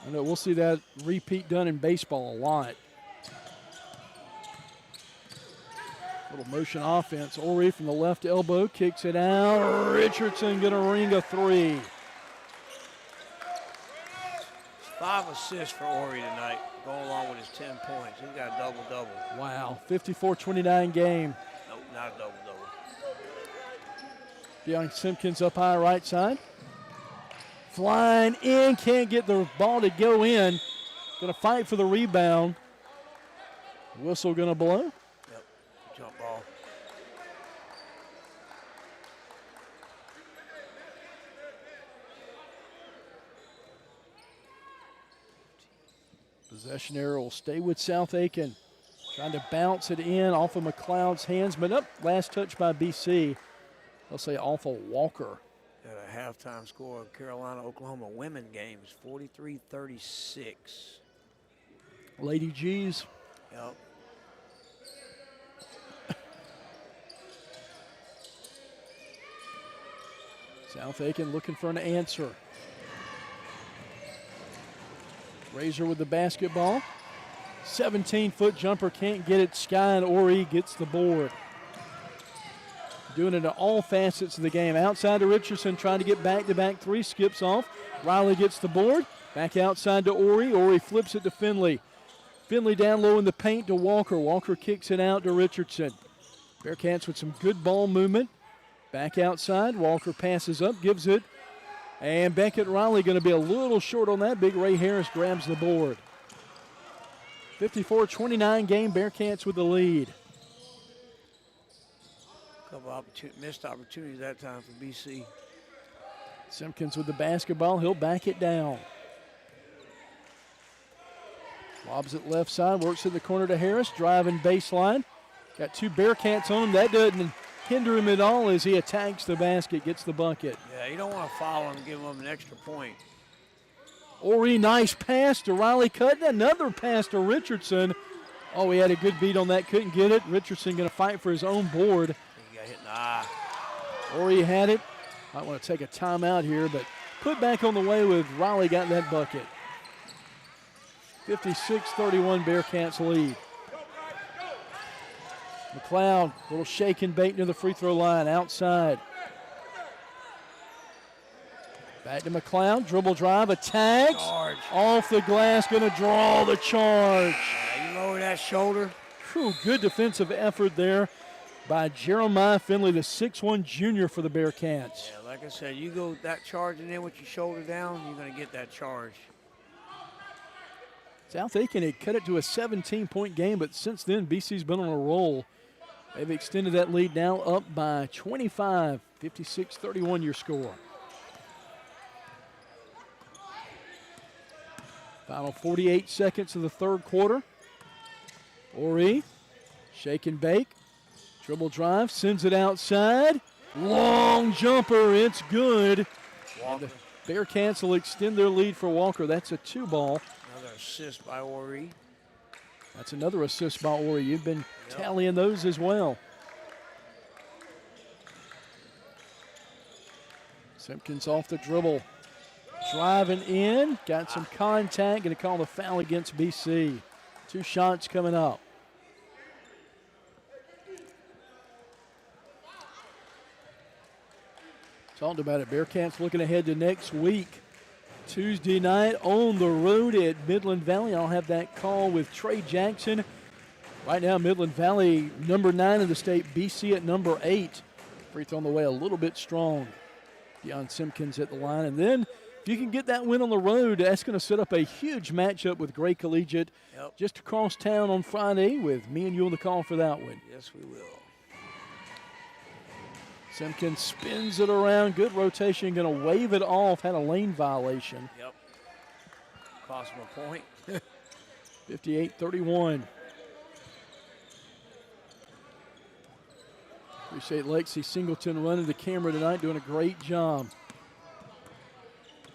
I know we'll see that repeat done in baseball a lot. Little motion offense. Ori from the left elbow kicks it out. Richardson gonna ring a 3. 5 assists for Ori tonight, going along with his 10 points. He's got a double-double. Wow, 54-29 game. Nope, not a double-double. Deion Simpkins up high right side. Flying in, can't get the ball to go in. Going to fight for the rebound. Whistle going to blow. Yep, jump ball. Possession arrow will stay with South Aiken. Trying to bounce it in off of McLeod's hands, but up. Last touch by BC. They'll say off of Walker. Got a halftime score of Carolina-Oklahoma women games, 43-36. Lady G's. Yep. South Aiken looking for an answer. Razor with the basketball. 17-foot jumper, can't get it. Sky and Ori gets the board. Doing it in all facets of the game. Outside to Richardson, trying to get back-to-back three, skips off. Riley gets the board. Back outside to Ori. Ori flips it to Finley. Finley down low in the paint to Walker. Walker kicks it out to Richardson. Bearcats with some good ball movement. Back outside. Walker passes up, gives it. And Beckett Riley going to be a little short on that. Big Ray Harris grabs the board. 54-29 game. Bearcats with the lead. Couple missed opportunities that time for BC. Simpkins with the basketball. He'll back it down. Lobs it left side. Works in the corner to Harris. Driving baseline. Got two Bearcats on him. That doesn't hinder him at all as he attacks the basket, gets the bucket. Yeah, you don't want to foul him and give him an extra point. Ori, nice pass to Riley Cutting. Another pass to Richardson. Oh, he had a good beat on that, couldn't get it. Richardson going to fight for his own board. He got hit in the eye. Ori had it. Might want to take a timeout here, but put back on the way with Riley got that bucket. 56-31 Bearcats lead. McLeod, little shake and bait near the free throw line, outside. Back to McLeod, dribble drive, attacks. Charge. Off the glass, going to draw the charge. Yeah, you lower that shoulder. Whew, good defensive effort there by Jeremiah Finley, the 6'1 junior for the Bearcats. Yeah, like I said, you go that charging in with your shoulder down, you're going to get that charge. South Aiken had cut it to a 17-point game, but since then, BC's been on a roll. They've extended that lead now up by 25, 56-31 your score. Final 48 seconds of the third quarter. Ori, shake and bake. Dribble drive, sends it outside. Long jumper, it's good. And the Bearcats will extend their lead for Walker. That's a 2-ball. Another assist by Ori. That's another assist by Ori. You've been tallying those as well. Simpkins off the dribble. Driving in, got some contact, going to call the foul against BC. 2 shots coming up. Talked about it, Bearcats looking ahead to next week. Tuesday night on the road at Midland Valley. I'll have that call with Trey Jackson. Right now, Midland Valley, number 9 in the state, BC at number 8. Free throw on the way a little bit strong. Deion Simpkins at the line. And then if you can get that win on the road, that's going to set up a huge matchup with Gray Collegiate just across town on Friday with me and you on the call for that one. Yes, we will. Simpkins spins it around. Good rotation. Going to wave it off. Had a lane violation. Yep. Cost him a point. 58-31. Appreciate Lexi Singleton running the camera tonight, doing a great job.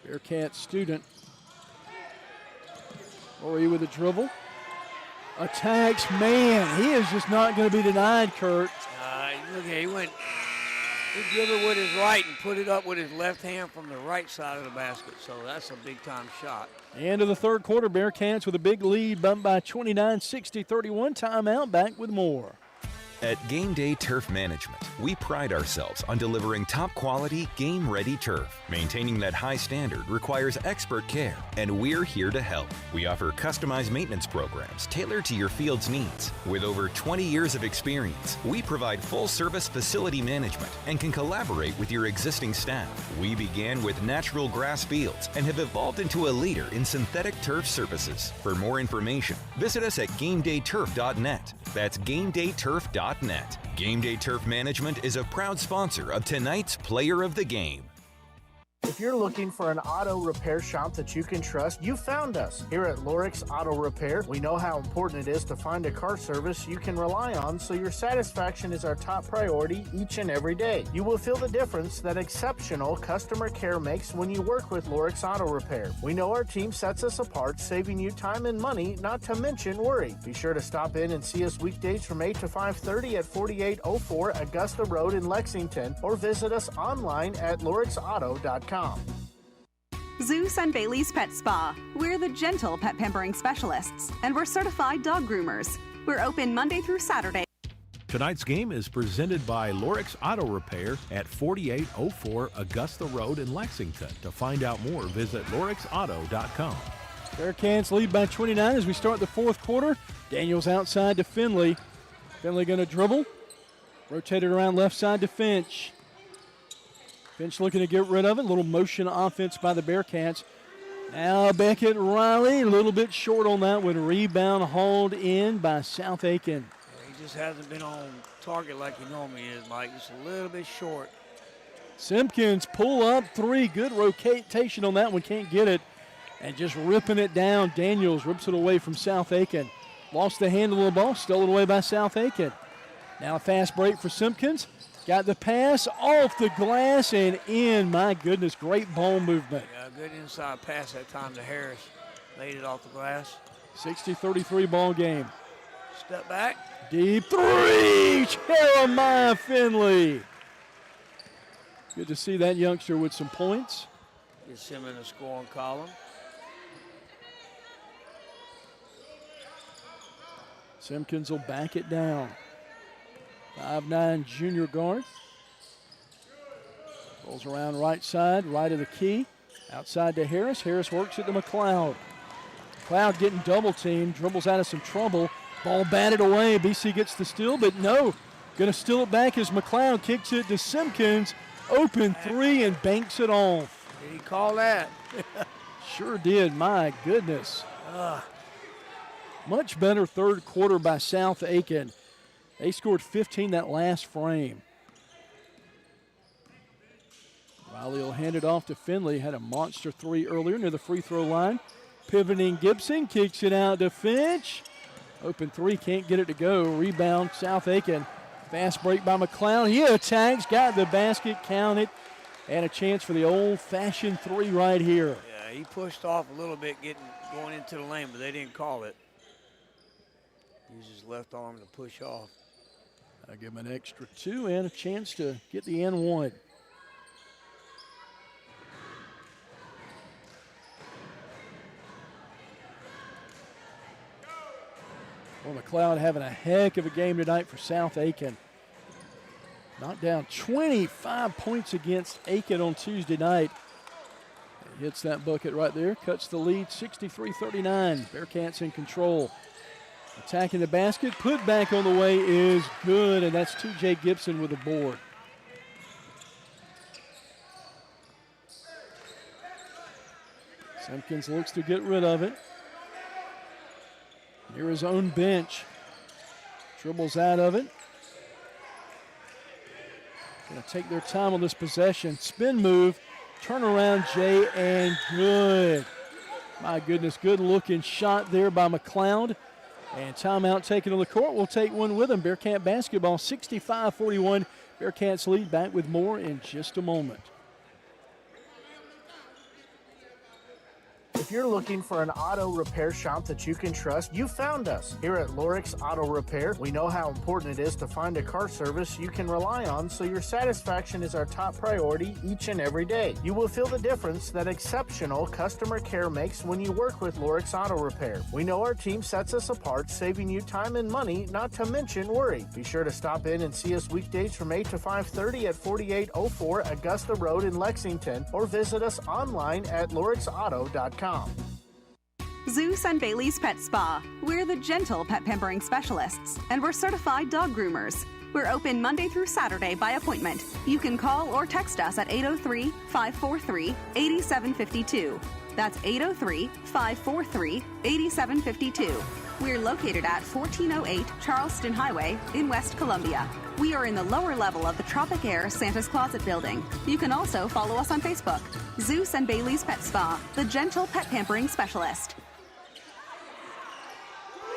Bearcat student. Ori with a dribble. Attacks, man, he is just not going to be denied, Kurt. Look at, he dribbled with his right and put it up with his left hand from the right side of the basket, so that's a big-time shot. End of the third quarter, Bearcats with a big lead, bumped by 29, 60-31. Timeout, back with more. At Game Day Turf Management, we pride ourselves on delivering top quality, game-ready turf. Maintaining that high standard requires expert care, and we're here to help. We offer customized maintenance programs tailored to your field's needs. With over 20 years of experience, we provide full-service facility management and can collaborate with your existing staff. We began with natural grass fields and have evolved into a leader in synthetic turf services. For more information, visit us at GameDayTurf.net. That's GameDayTurf.net. Game Day Turf Management is a proud sponsor of tonight's Player of the Game. If you're looking for an auto repair shop that you can trust, you found us. Here at Lorix Auto Repair, we know how important it is to find a car service you can rely on, so your satisfaction is our top priority each and every day. You will feel the difference that exceptional customer care makes when you work with Lorix Auto Repair. We know our team sets us apart, saving you time and money, not to mention worry. Be sure to stop in and see us weekdays from 8 to 5:30 at 4804 Augusta Road in Lexington, or visit us online at lorixauto.com. Zeus and Bailey's Pet Spa. We're the gentle pet pampering specialists, and we're certified dog groomers. We're open Monday through Saturday. Tonight's game is presented by Lorix Auto Repair at 4804 Augusta Road in Lexington. To find out more, visit lorixauto.com. Bearcats lead by 29 as we start the fourth quarter. Daniels outside to Finley. Finley going to dribble. Rotated around left side to Finch. Finch looking to get rid of it. A little motion offense by the Bearcats. Now Beckett Riley, a little bit short on that one. Rebound hauled in by South Aiken. Yeah, he just hasn't been on target like he normally is, Mike. Just a little bit short. Simpkins pull up three. Good rotation on that one. Can't get it. And just ripping it down. Daniels rips it away from South Aiken. Lost the handle of the ball. Stolen away by South Aiken. Now a fast break for Simpkins. Got the pass off the glass and in. My goodness, great ball movement. Yeah, good inside pass that time to Harris. Laid it off the glass. 60-33 ball game. Step back. Deep three. Jeremiah Finley. Good to see that youngster with some points. Gets him in the scoring column. Simpkins will back it down. 5'9" junior guard. Rolls around right side, right of the key. Outside to Harris. Harris works it to McLeod. McLeod getting double teamed, dribbles out of some trouble. Ball batted away. BC gets the steal, but no. Going to steal it back as McLeod kicks it to Simpkins. Open three and banks it off. Did he call that? Sure did. My goodness. Much better third quarter by South Aiken. They scored 15 that last frame. Riley will hand it off to Finley. Had a monster three earlier near the free throw line. Pivoting Gibson, kicks it out to Finch. Open three, can't get it to go. Rebound, South Aiken. Fast break by McLeod. He attacks, got the basket, counted. And a chance for the old-fashioned three right here. Yeah, he pushed off a little bit going into the lane, but they didn't call it. Used his left arm to push off. I'll give him an extra two and a chance to get the N1. Well, McLeod having a heck of a game tonight for South Aiken. Knocked down 25 points against Aiken on Tuesday night. He hits that bucket right there, cuts the lead 63-39. Bearcats in control. Attacking the basket, put back on the way is good, and that's 2J Gibson with the board. Simpkins looks to get rid of it. Near his own bench. Dribbles out of it. Going to take their time on this possession. Spin move, turn around, Jay, and good. My goodness, good looking shot there by McLeod. And timeout taken on the court. We'll take one with them. Bearcat basketball, 65-41. Bearcats lead. Back with more in just a moment. If you're looking for an auto repair shop that you can trust, you found us. Here at Lorix Auto Repair, we know how important it is to find a car service you can rely on, so your satisfaction is our top priority each and every day. You will feel the difference that exceptional customer care makes when you work with Lorix Auto Repair. We know our team sets us apart, saving you time and money, not to mention worry. Be sure to stop in and see us weekdays from 8 to 5:30 at 4804 Augusta Road in Lexington, or visit us online at lorixauto.com. Zeus and Bailey's Pet Spa. We're the gentle pet pampering specialists, and we're certified dog groomers. We're open Monday through Saturday by appointment. You can call or text us at 803-543-8752. That's 803-543-8752. We're located at 1408 Charleston Highway in West Columbia. We are in the lower level of the Tropic Air Santa's Closet building. You can also follow us on Facebook. Zeus and Bailey's Pet Spa, the gentle pet pampering specialist.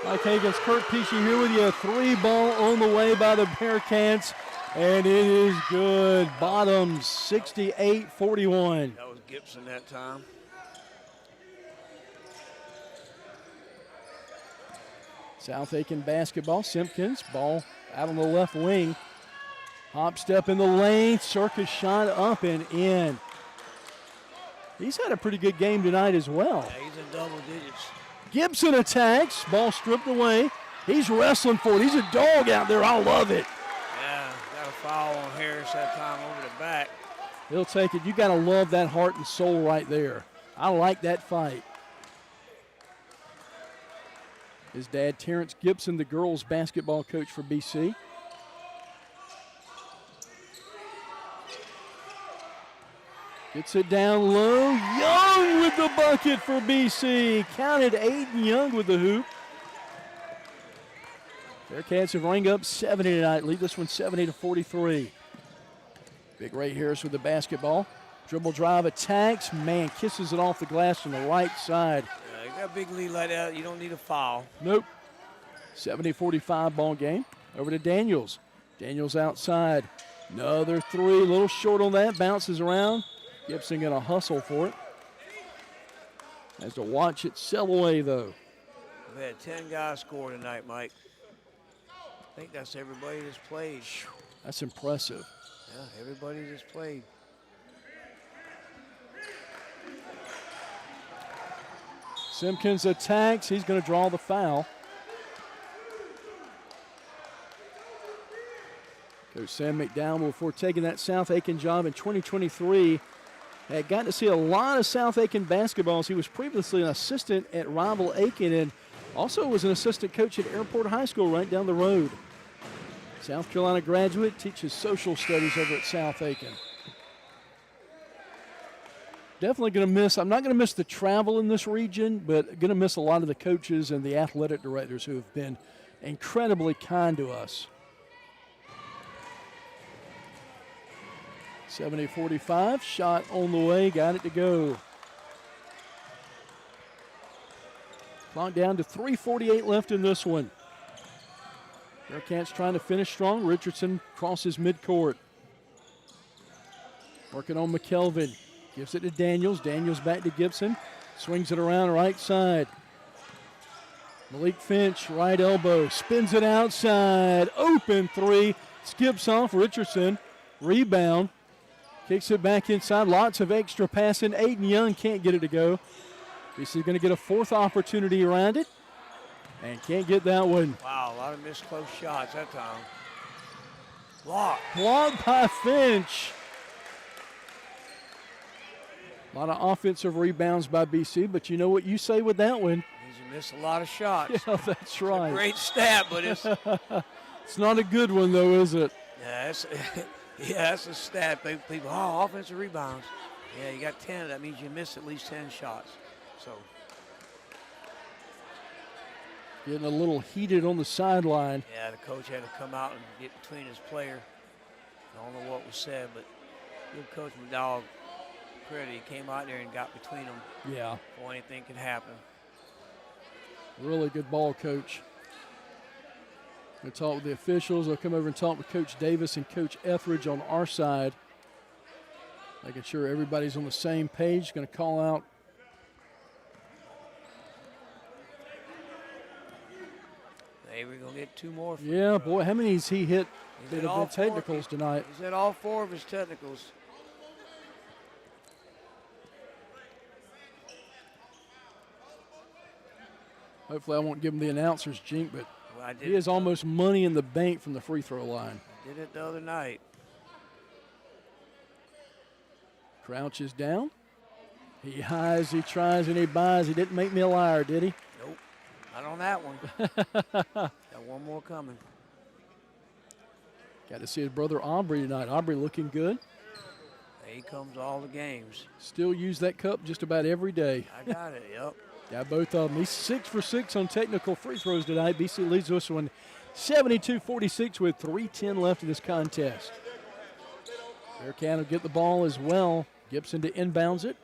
Mike Hagan's Kurt Peachy here with you. A 3-ball on the way by the Bearcats, and it is good. Bottoms 68-41. That was Gibson that time. South Aiken basketball. Simpkins, ball out on the left wing. Hop step in the lane. Circus shot up and in. He's had a pretty good game tonight as well. Yeah, he's in double digits. Gibson attacks. Ball stripped away. He's wrestling for it. He's a dog out there. I love it. Yeah, got a foul on Harris that time over the back. He'll take it. You got to love that heart and soul right there. I like that fight. His dad, Terrence Gibson, the girls' basketball coach for BC. Gets it down low. Young with the bucket for BC. Counted Aiden Young with the hoop. Bearcats have rang up 70 tonight. Lead this one 70-43. Big Ray Harris with the basketball. Dribble drive attacks. Man, kisses it off the glass on the right side. You got a big lead like that, you don't need a foul. Nope. 70-45 ball game. Over to Daniels. Daniels outside. Another three, a little short on that. Bounces around. Gibson going to hustle for it. Has to watch it sail away, though. We've had 10 guys score tonight, Mike. I think that's everybody that's played. That's impressive. Yeah, everybody that's played. Simpkins attacks. He's going to draw the foul. Coach Sam McDowell, before taking that South Aiken job in 2023, had gotten to see a lot of South Aiken basketballs. He was previously an assistant at rival Aiken and also was an assistant coach at Airport High School right down the road. South Carolina graduate, teaches social studies over at South Aiken. Definitely going to miss, I'm not going to miss the travel in this region, but going to miss a lot of the coaches and the athletic directors who have been incredibly kind to us. 70-45, shot on the way, got it to go. Clock down to 3:48 left in this one. Bearcats trying to finish strong. Richardson crosses midcourt. Working on McKelvin. Gives it to Daniels. Daniels back to Gibson. Swings it around right side. Malik Finch, right elbow. Spins it outside. Open three. Skips off Richardson. Rebound. Kicks it back inside. Lots of extra passing. Aiden Young can't get it to go. BC going to get a fourth opportunity around it. And can't get that one. Wow, a lot of missed close shots that time. Block. Blocked by Finch. A lot of offensive rebounds by BC, but you know what you say with that one. He's missed a lot of shots. Yeah, that's right. It's a great stat, but it's... It's not a good one, though, is it? Yeah, that's a stat. People, offensive rebounds. Yeah, you got 10. That means you missed at least 10 shots. So... Getting a little heated on the sideline. Yeah, the coach had to come out and get between his player. I don't know what was said, but give Coach McDowell credit. He came out there and got between them. Yeah. Before anything could happen. Really good ball coach. Going to talk with the officials. They'll come over and talk with Coach Davis and Coach Etheridge on our side. Making sure everybody's on the same page. Going to call out Maybe we're going to get 2 more. Yeah, boy, how many has he hit He's that hit have all been technicals 4. tonight? He's hit all 4 of his technicals. Hopefully I won't give him the announcer's jink, but Well, he is almost money in the bank from the free throw line. Did it the other night. Crouch is down. He highs, he tries, and he buys. He didn't make me a liar, did he? Nope. Not on that one. Got one more coming. Got to see his brother Aubrey tonight. Aubrey looking good. He comes all the games. Still use that cup just about every day. I got it, yep. Got both of them. He's 6 for 6 on technical free throws tonight. BC leads this one 72-46 with 3:10 left in this contest. Bearcat will get the ball as well. Gibson to inbounds it.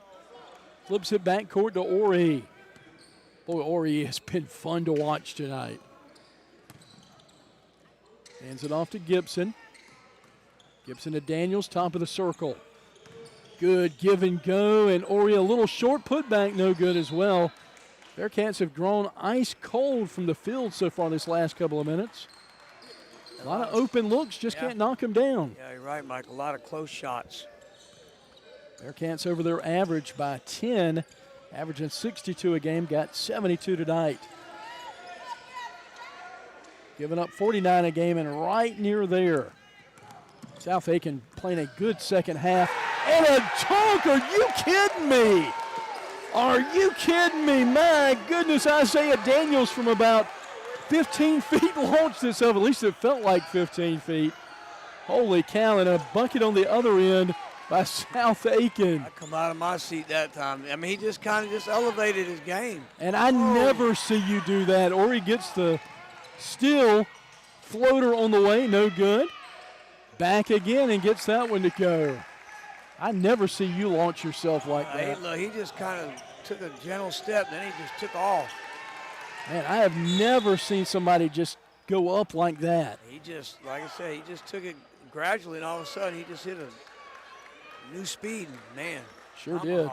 Flips it back court to Ori. Boy, Ori has been fun to watch tonight. Hands it off to Gibson. Gibson to Daniels, top of the circle. Good give and go, and Ori a little short putback, no good as well. Bearcats have grown ice cold from the field so far this last couple of minutes. A lot of open looks, just can't knock them down. Yeah, you're right, Mike. A lot of close shots. Bearcats over their average by 10, averaging 62 a game, got 72 tonight. Giving up 49 a game and right near there. South Aiken playing a good second half. And a dunk, are you kidding me? Are you kidding me? My goodness, Isaiah Daniels from about 15 feet launched this up. At least it felt like 15 feet. Holy cow, and a bucket on the other end by South Aiken. I come out of my seat that time. I mean, he just kind of just elevated his game. And I never see you do that. Ori gets the steal, floater on the way, no good. Back again and gets that one to go. I never see you launch yourself like that. Look, he just kind of took a gentle step, then he just took off. Man, I have never seen somebody just go up like that. He just, like I said, he just took it gradually, and all of a sudden he just hit a new speed, and man. Sure did.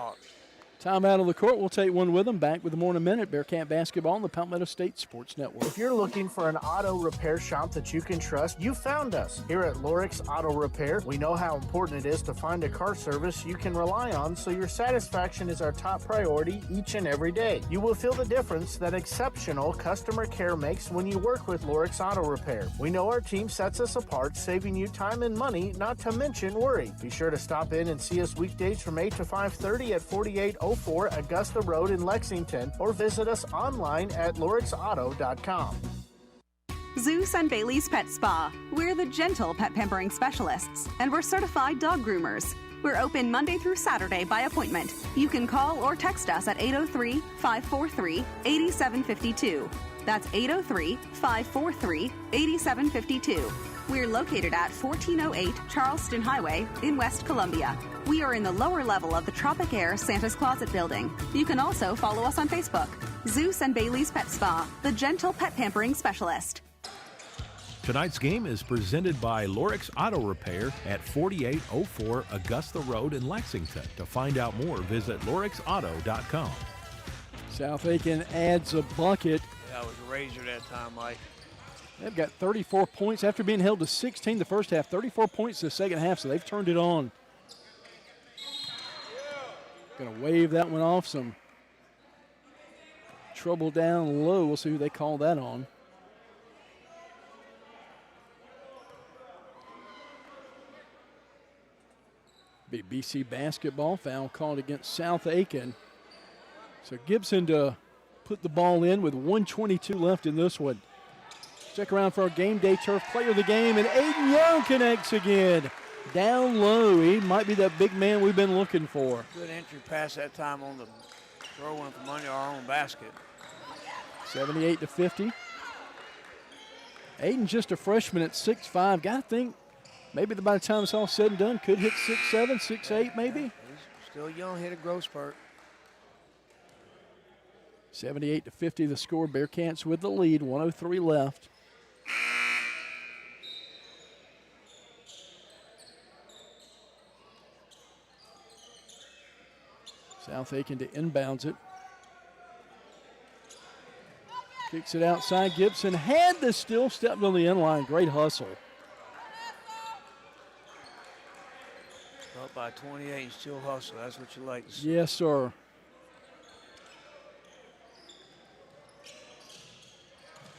Timeout on the court. We'll take one with them. Back with more in a minute. Bearcat basketball on the Palmetto State Sports Network. If you're looking for an auto repair shop that you can trust, you found us. Here at Lorix Auto Repair, we know how important it is to find a car service you can rely on, so your satisfaction is our top priority each and every day. You will feel the difference that exceptional customer care makes when you work with Lorix Auto Repair. We know our team sets us apart, saving you time and money, not to mention worry. Be sure to stop in and see us weekdays from 8 to 5:30 at 4804 Augusta Road in Lexington, or visit us online at lorixauto.com. Zeus and Bailey's Pet Spa. We're the gentle pet pampering specialists, and we're certified dog groomers. We're open Monday through Saturday by appointment. You can call or text us at 803-543-8752. That's 803-543-8752. We're located at 1408 Charleston Highway in West Columbia. We are in the lower level of the Tropic Air Santa's Closet building. You can also follow us on Facebook. Zeus and Bailey's Pet Spa, the gentle pet pampering specialist. Tonight's game is presented by Lorix Auto Repair at 4804 Augusta Road in Lexington. To find out more, visit lorixauto.com. South Aiken adds a bucket. That was a razor that time, Mike. They've got 34 points after being held to 16 the first half, 34 points the second half, so they've turned it on. Going to wave that one off. Some trouble down low. We'll see who they call that on. Be BC basketball. Foul called against South Aiken. So Gibson to put the ball in with 1:22 left in this one. Check around for our game day turf player of the game, and Aiden Young connects again. Down low, he might be that big man we've been looking for. Good entry pass that time on the throw in from under our own basket. 78-50. Aiden just a freshman at 6'5". Got to think maybe by the time it's all said and done, could hit 6'7", 6'8", maybe. He's still young, hit a growth spurt. 78-50 the score. Bearcats with the lead, 1:03 left. South Aiken to inbounds it. Kicks it outside. Gibson had the steal, stepped on the end line. Great hustle. Up by 28 and still hustle. That's what you like to see. Yes, sir.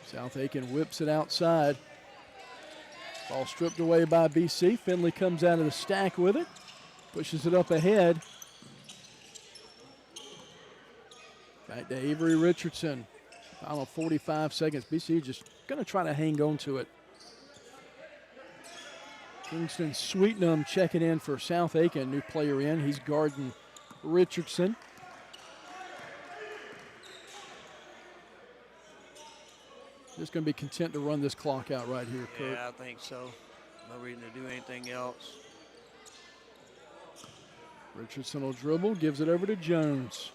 South Aiken whips it outside. Ball stripped away by BC. Finley comes out of the stack with it. Pushes it up ahead. Back to Avery Richardson. Final 45 seconds. BC just going to try to hang on to it. Kingston Sweetnam checking in for South Aiken. New player in. He's guarding Richardson. Just going to be content to run this clock out right here, Kurt. Yeah, I think so. No reason to do anything else. Richardson will dribble, gives it over to Jones.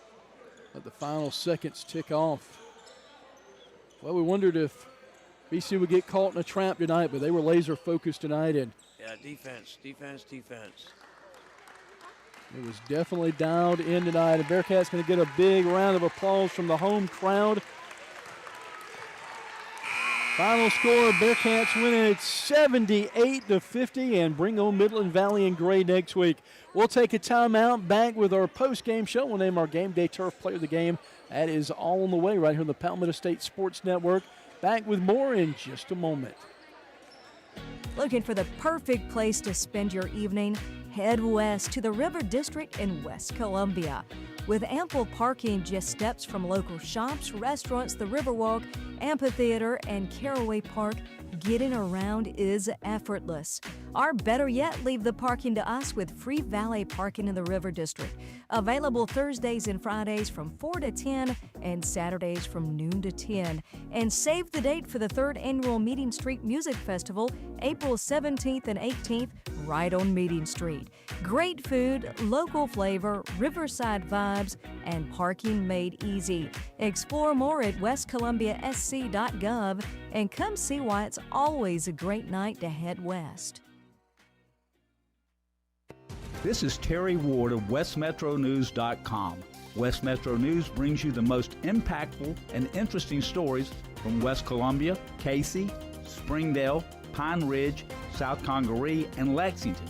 Let the final seconds tick off. Well, we wondered if BC would get caught in a trap tonight, but they were laser focused tonight. And yeah, defense. It was definitely dialed in tonight. And Bearcats going to get a big round of applause from the home crowd. Final score, Bearcats winning it 78-50 and bring on Midland Valley and Gray next week. We'll take a timeout, back with our post-game show. We'll name our Game Day Turf Player of the Game. That is all on the way right here on the Palmetto State Sports Network. Back with more in just a moment. Looking for the perfect place to spend your evening? Head west to the River District in West Columbia. With ample parking just steps from local shops, restaurants, the Riverwalk, amphitheater, and Caraway Park, getting around is effortless. Or better yet, leave the parking to us with free valet parking in the River District. Available Thursdays and Fridays from 4 to 10 and Saturdays from noon to 10. And save the date for the 3rd Annual Meeting Street Music Festival, April 17th and 18th, right on Meeting Street. Great food, local flavor, riverside vibes, and parking made easy. Explore more at westcolumbiasc.gov and come see why it's always a great night to head west. This is Terry Ward of WestMetroNews.com. West Metro News brings you the most impactful and interesting stories from West Columbia, Cayce, Springdale, Pine Ridge, South Congaree, and Lexington.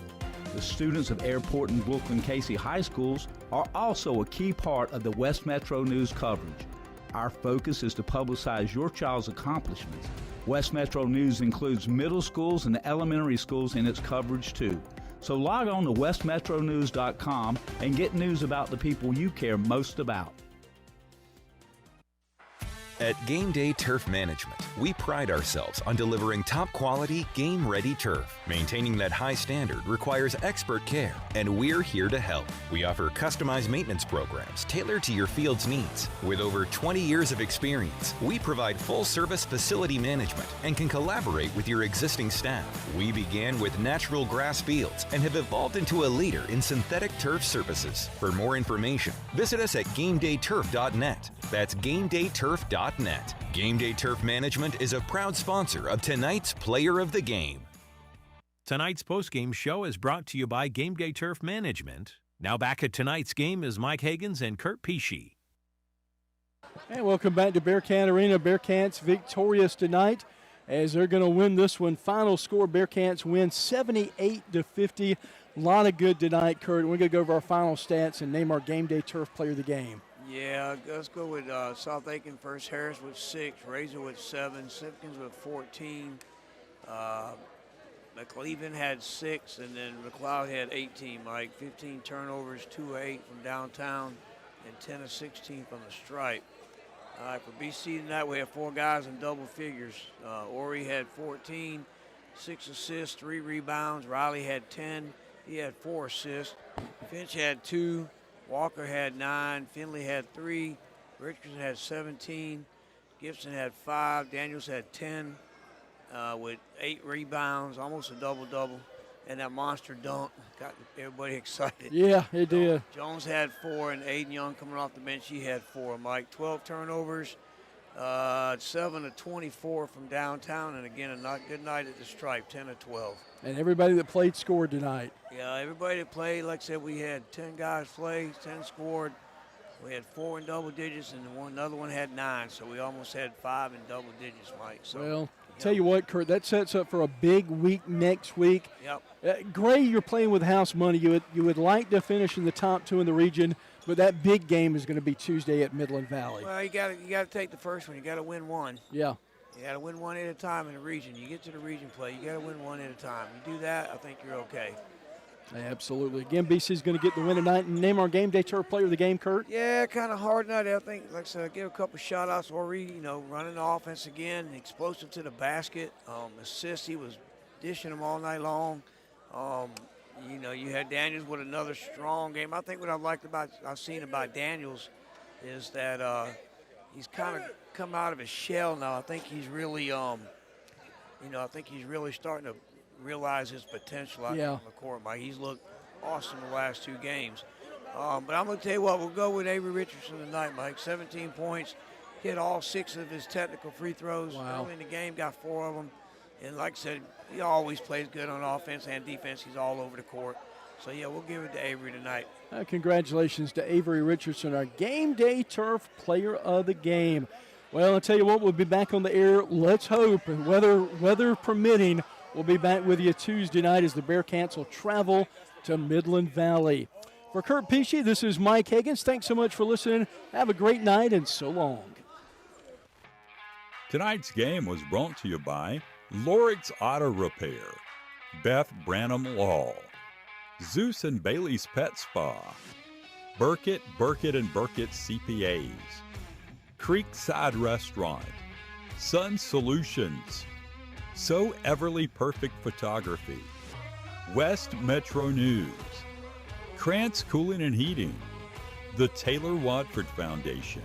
The students of Airport and Brookland-Cayce high schools are also a key part of the West Metro News coverage. Our focus is to publicize your child's accomplishments. West Metro News includes middle schools and elementary schools in its coverage too. So log on to westmetronews.com and get news about the people you care most about. At Game Day Turf Management, we pride ourselves on delivering top-quality, game-ready turf. Maintaining that high standard requires expert care, and we're here to help. We offer customized maintenance programs tailored to your field's needs. With over 20 years of experience, we provide full-service facility management and can collaborate with your existing staff. We began with natural grass fields and have evolved into a leader in synthetic turf services. For more information, visit us at GameDayTurf.net. That's GameDayTurf.net. Game Day Turf Management is a proud sponsor of tonight's Player of the Game. Tonight's postgame show is brought to you by Game Day Turf Management. Now back at tonight's game is Mike Higgins and Kurt Pesci. And welcome back to Bearcat Arena. Bearcats victorious tonight as they're going to win this one. Final score, Bearcats win 78-50. A lot of good tonight, Kurt. We're going to go over our final stats and name our Game Day Turf Player of the Game. Yeah, let's go with South Aiken first. Harris with 6, Razor with 7, Simpkins with 14. McLeavin had 6, and then McLeod had 18, Mike. 15 turnovers, 2 of 8 from downtown, and 10 of 16 from the stripe. All right, for BC tonight, we have 4 guys in double figures. Ori had 14, 6 assists, 3 rebounds. Riley had 10. He had 4 assists. Finch had 2. Walker had 9, Finley had 3, Richardson had 17, Gibson had 5, Daniels had 10 with 8 rebounds, almost a double-double, and that monster dunk got everybody excited. Yeah, it did. Jones had 4, and Aiden Young coming off the bench, he had 4. Mike, 12 turnovers, 7 of 24 from downtown, and again, a good night at the stripe, 10 of 12. And everybody that played scored tonight. Yeah, everybody that played, like I said, we had 10 guys play, 10 scored. We had 4 in double digits, and another one had 9, so we almost had 5 in double digits, Mike. So, well, tell you what, Kurt, that sets up for a big week next week. Yep. Gray, you're playing with house money. You would like to finish in the top 2 in the region, but that big game is going to be Tuesday at Midland Valley. Well, you got to take the first one. You got to win one. Yeah. You got to win one at a time in the region. You get to the region play, you got to win one at a time. You do that, I think you're okay. Absolutely. Again, BC's going to get the win tonight. And name our game day turf player of the game, Kurt. Yeah, kind of hard night. I think, like I said, give a couple shot outs. Ori, running the offense again, explosive to the basket. Assist, he was dishing them all night long. You had Daniels with another strong game. I think what I've seen about Daniels is that he's kind of come out of his shell now. I think he's really, starting to realize his potential out on the court, Mike. He's looked awesome the last 2 games. But I'm going to tell you what, we'll go with Avery Richardson tonight, Mike. 17 points, hit all 6 of his technical free throws. Wow. Early in the game, got 4 of them. And like I said, he always plays good on offense and defense. He's all over the court. So, yeah, we'll give it to Avery tonight. Congratulations to Avery Richardson, our game day turf player of the game. Well, I'll tell you what, we'll be back on the air. Let's hope, weather permitting, we'll be back with you Tuesday night as the Bearcats will travel to Midland Valley. For Kurt Pesci, this is Mike Higgins. Thanks so much for listening. Have a great night and so long. Tonight's game was brought to you by Lorix Auto Repair, Beth Branham Law, Zeus and Bailey's Pet Spa, Burkett, and Burkett CPAs, Creekside Restaurant, Sun Solutions, So Everly Perfect Photography, West Metro News, Krantz Cooling and Heating, the Taylor Watford Foundation,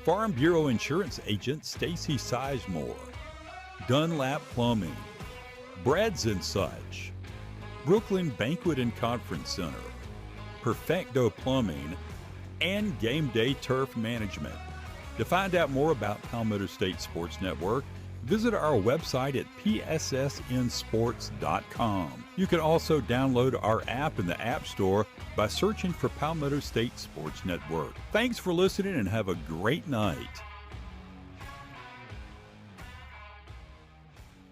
Farm Bureau Insurance Agent Stacy Sizemore, Dunlap Plumbing, Breads and Such, Brooklyn Banquet and Conference Center, Perfecto Plumbing, and Game Day Turf Management. To find out more about Palmetto State Sports Network, visit our website at pssnsports.com. You can also download our app in the App Store by searching for Palmetto State Sports Network. Thanks for listening and have a great night.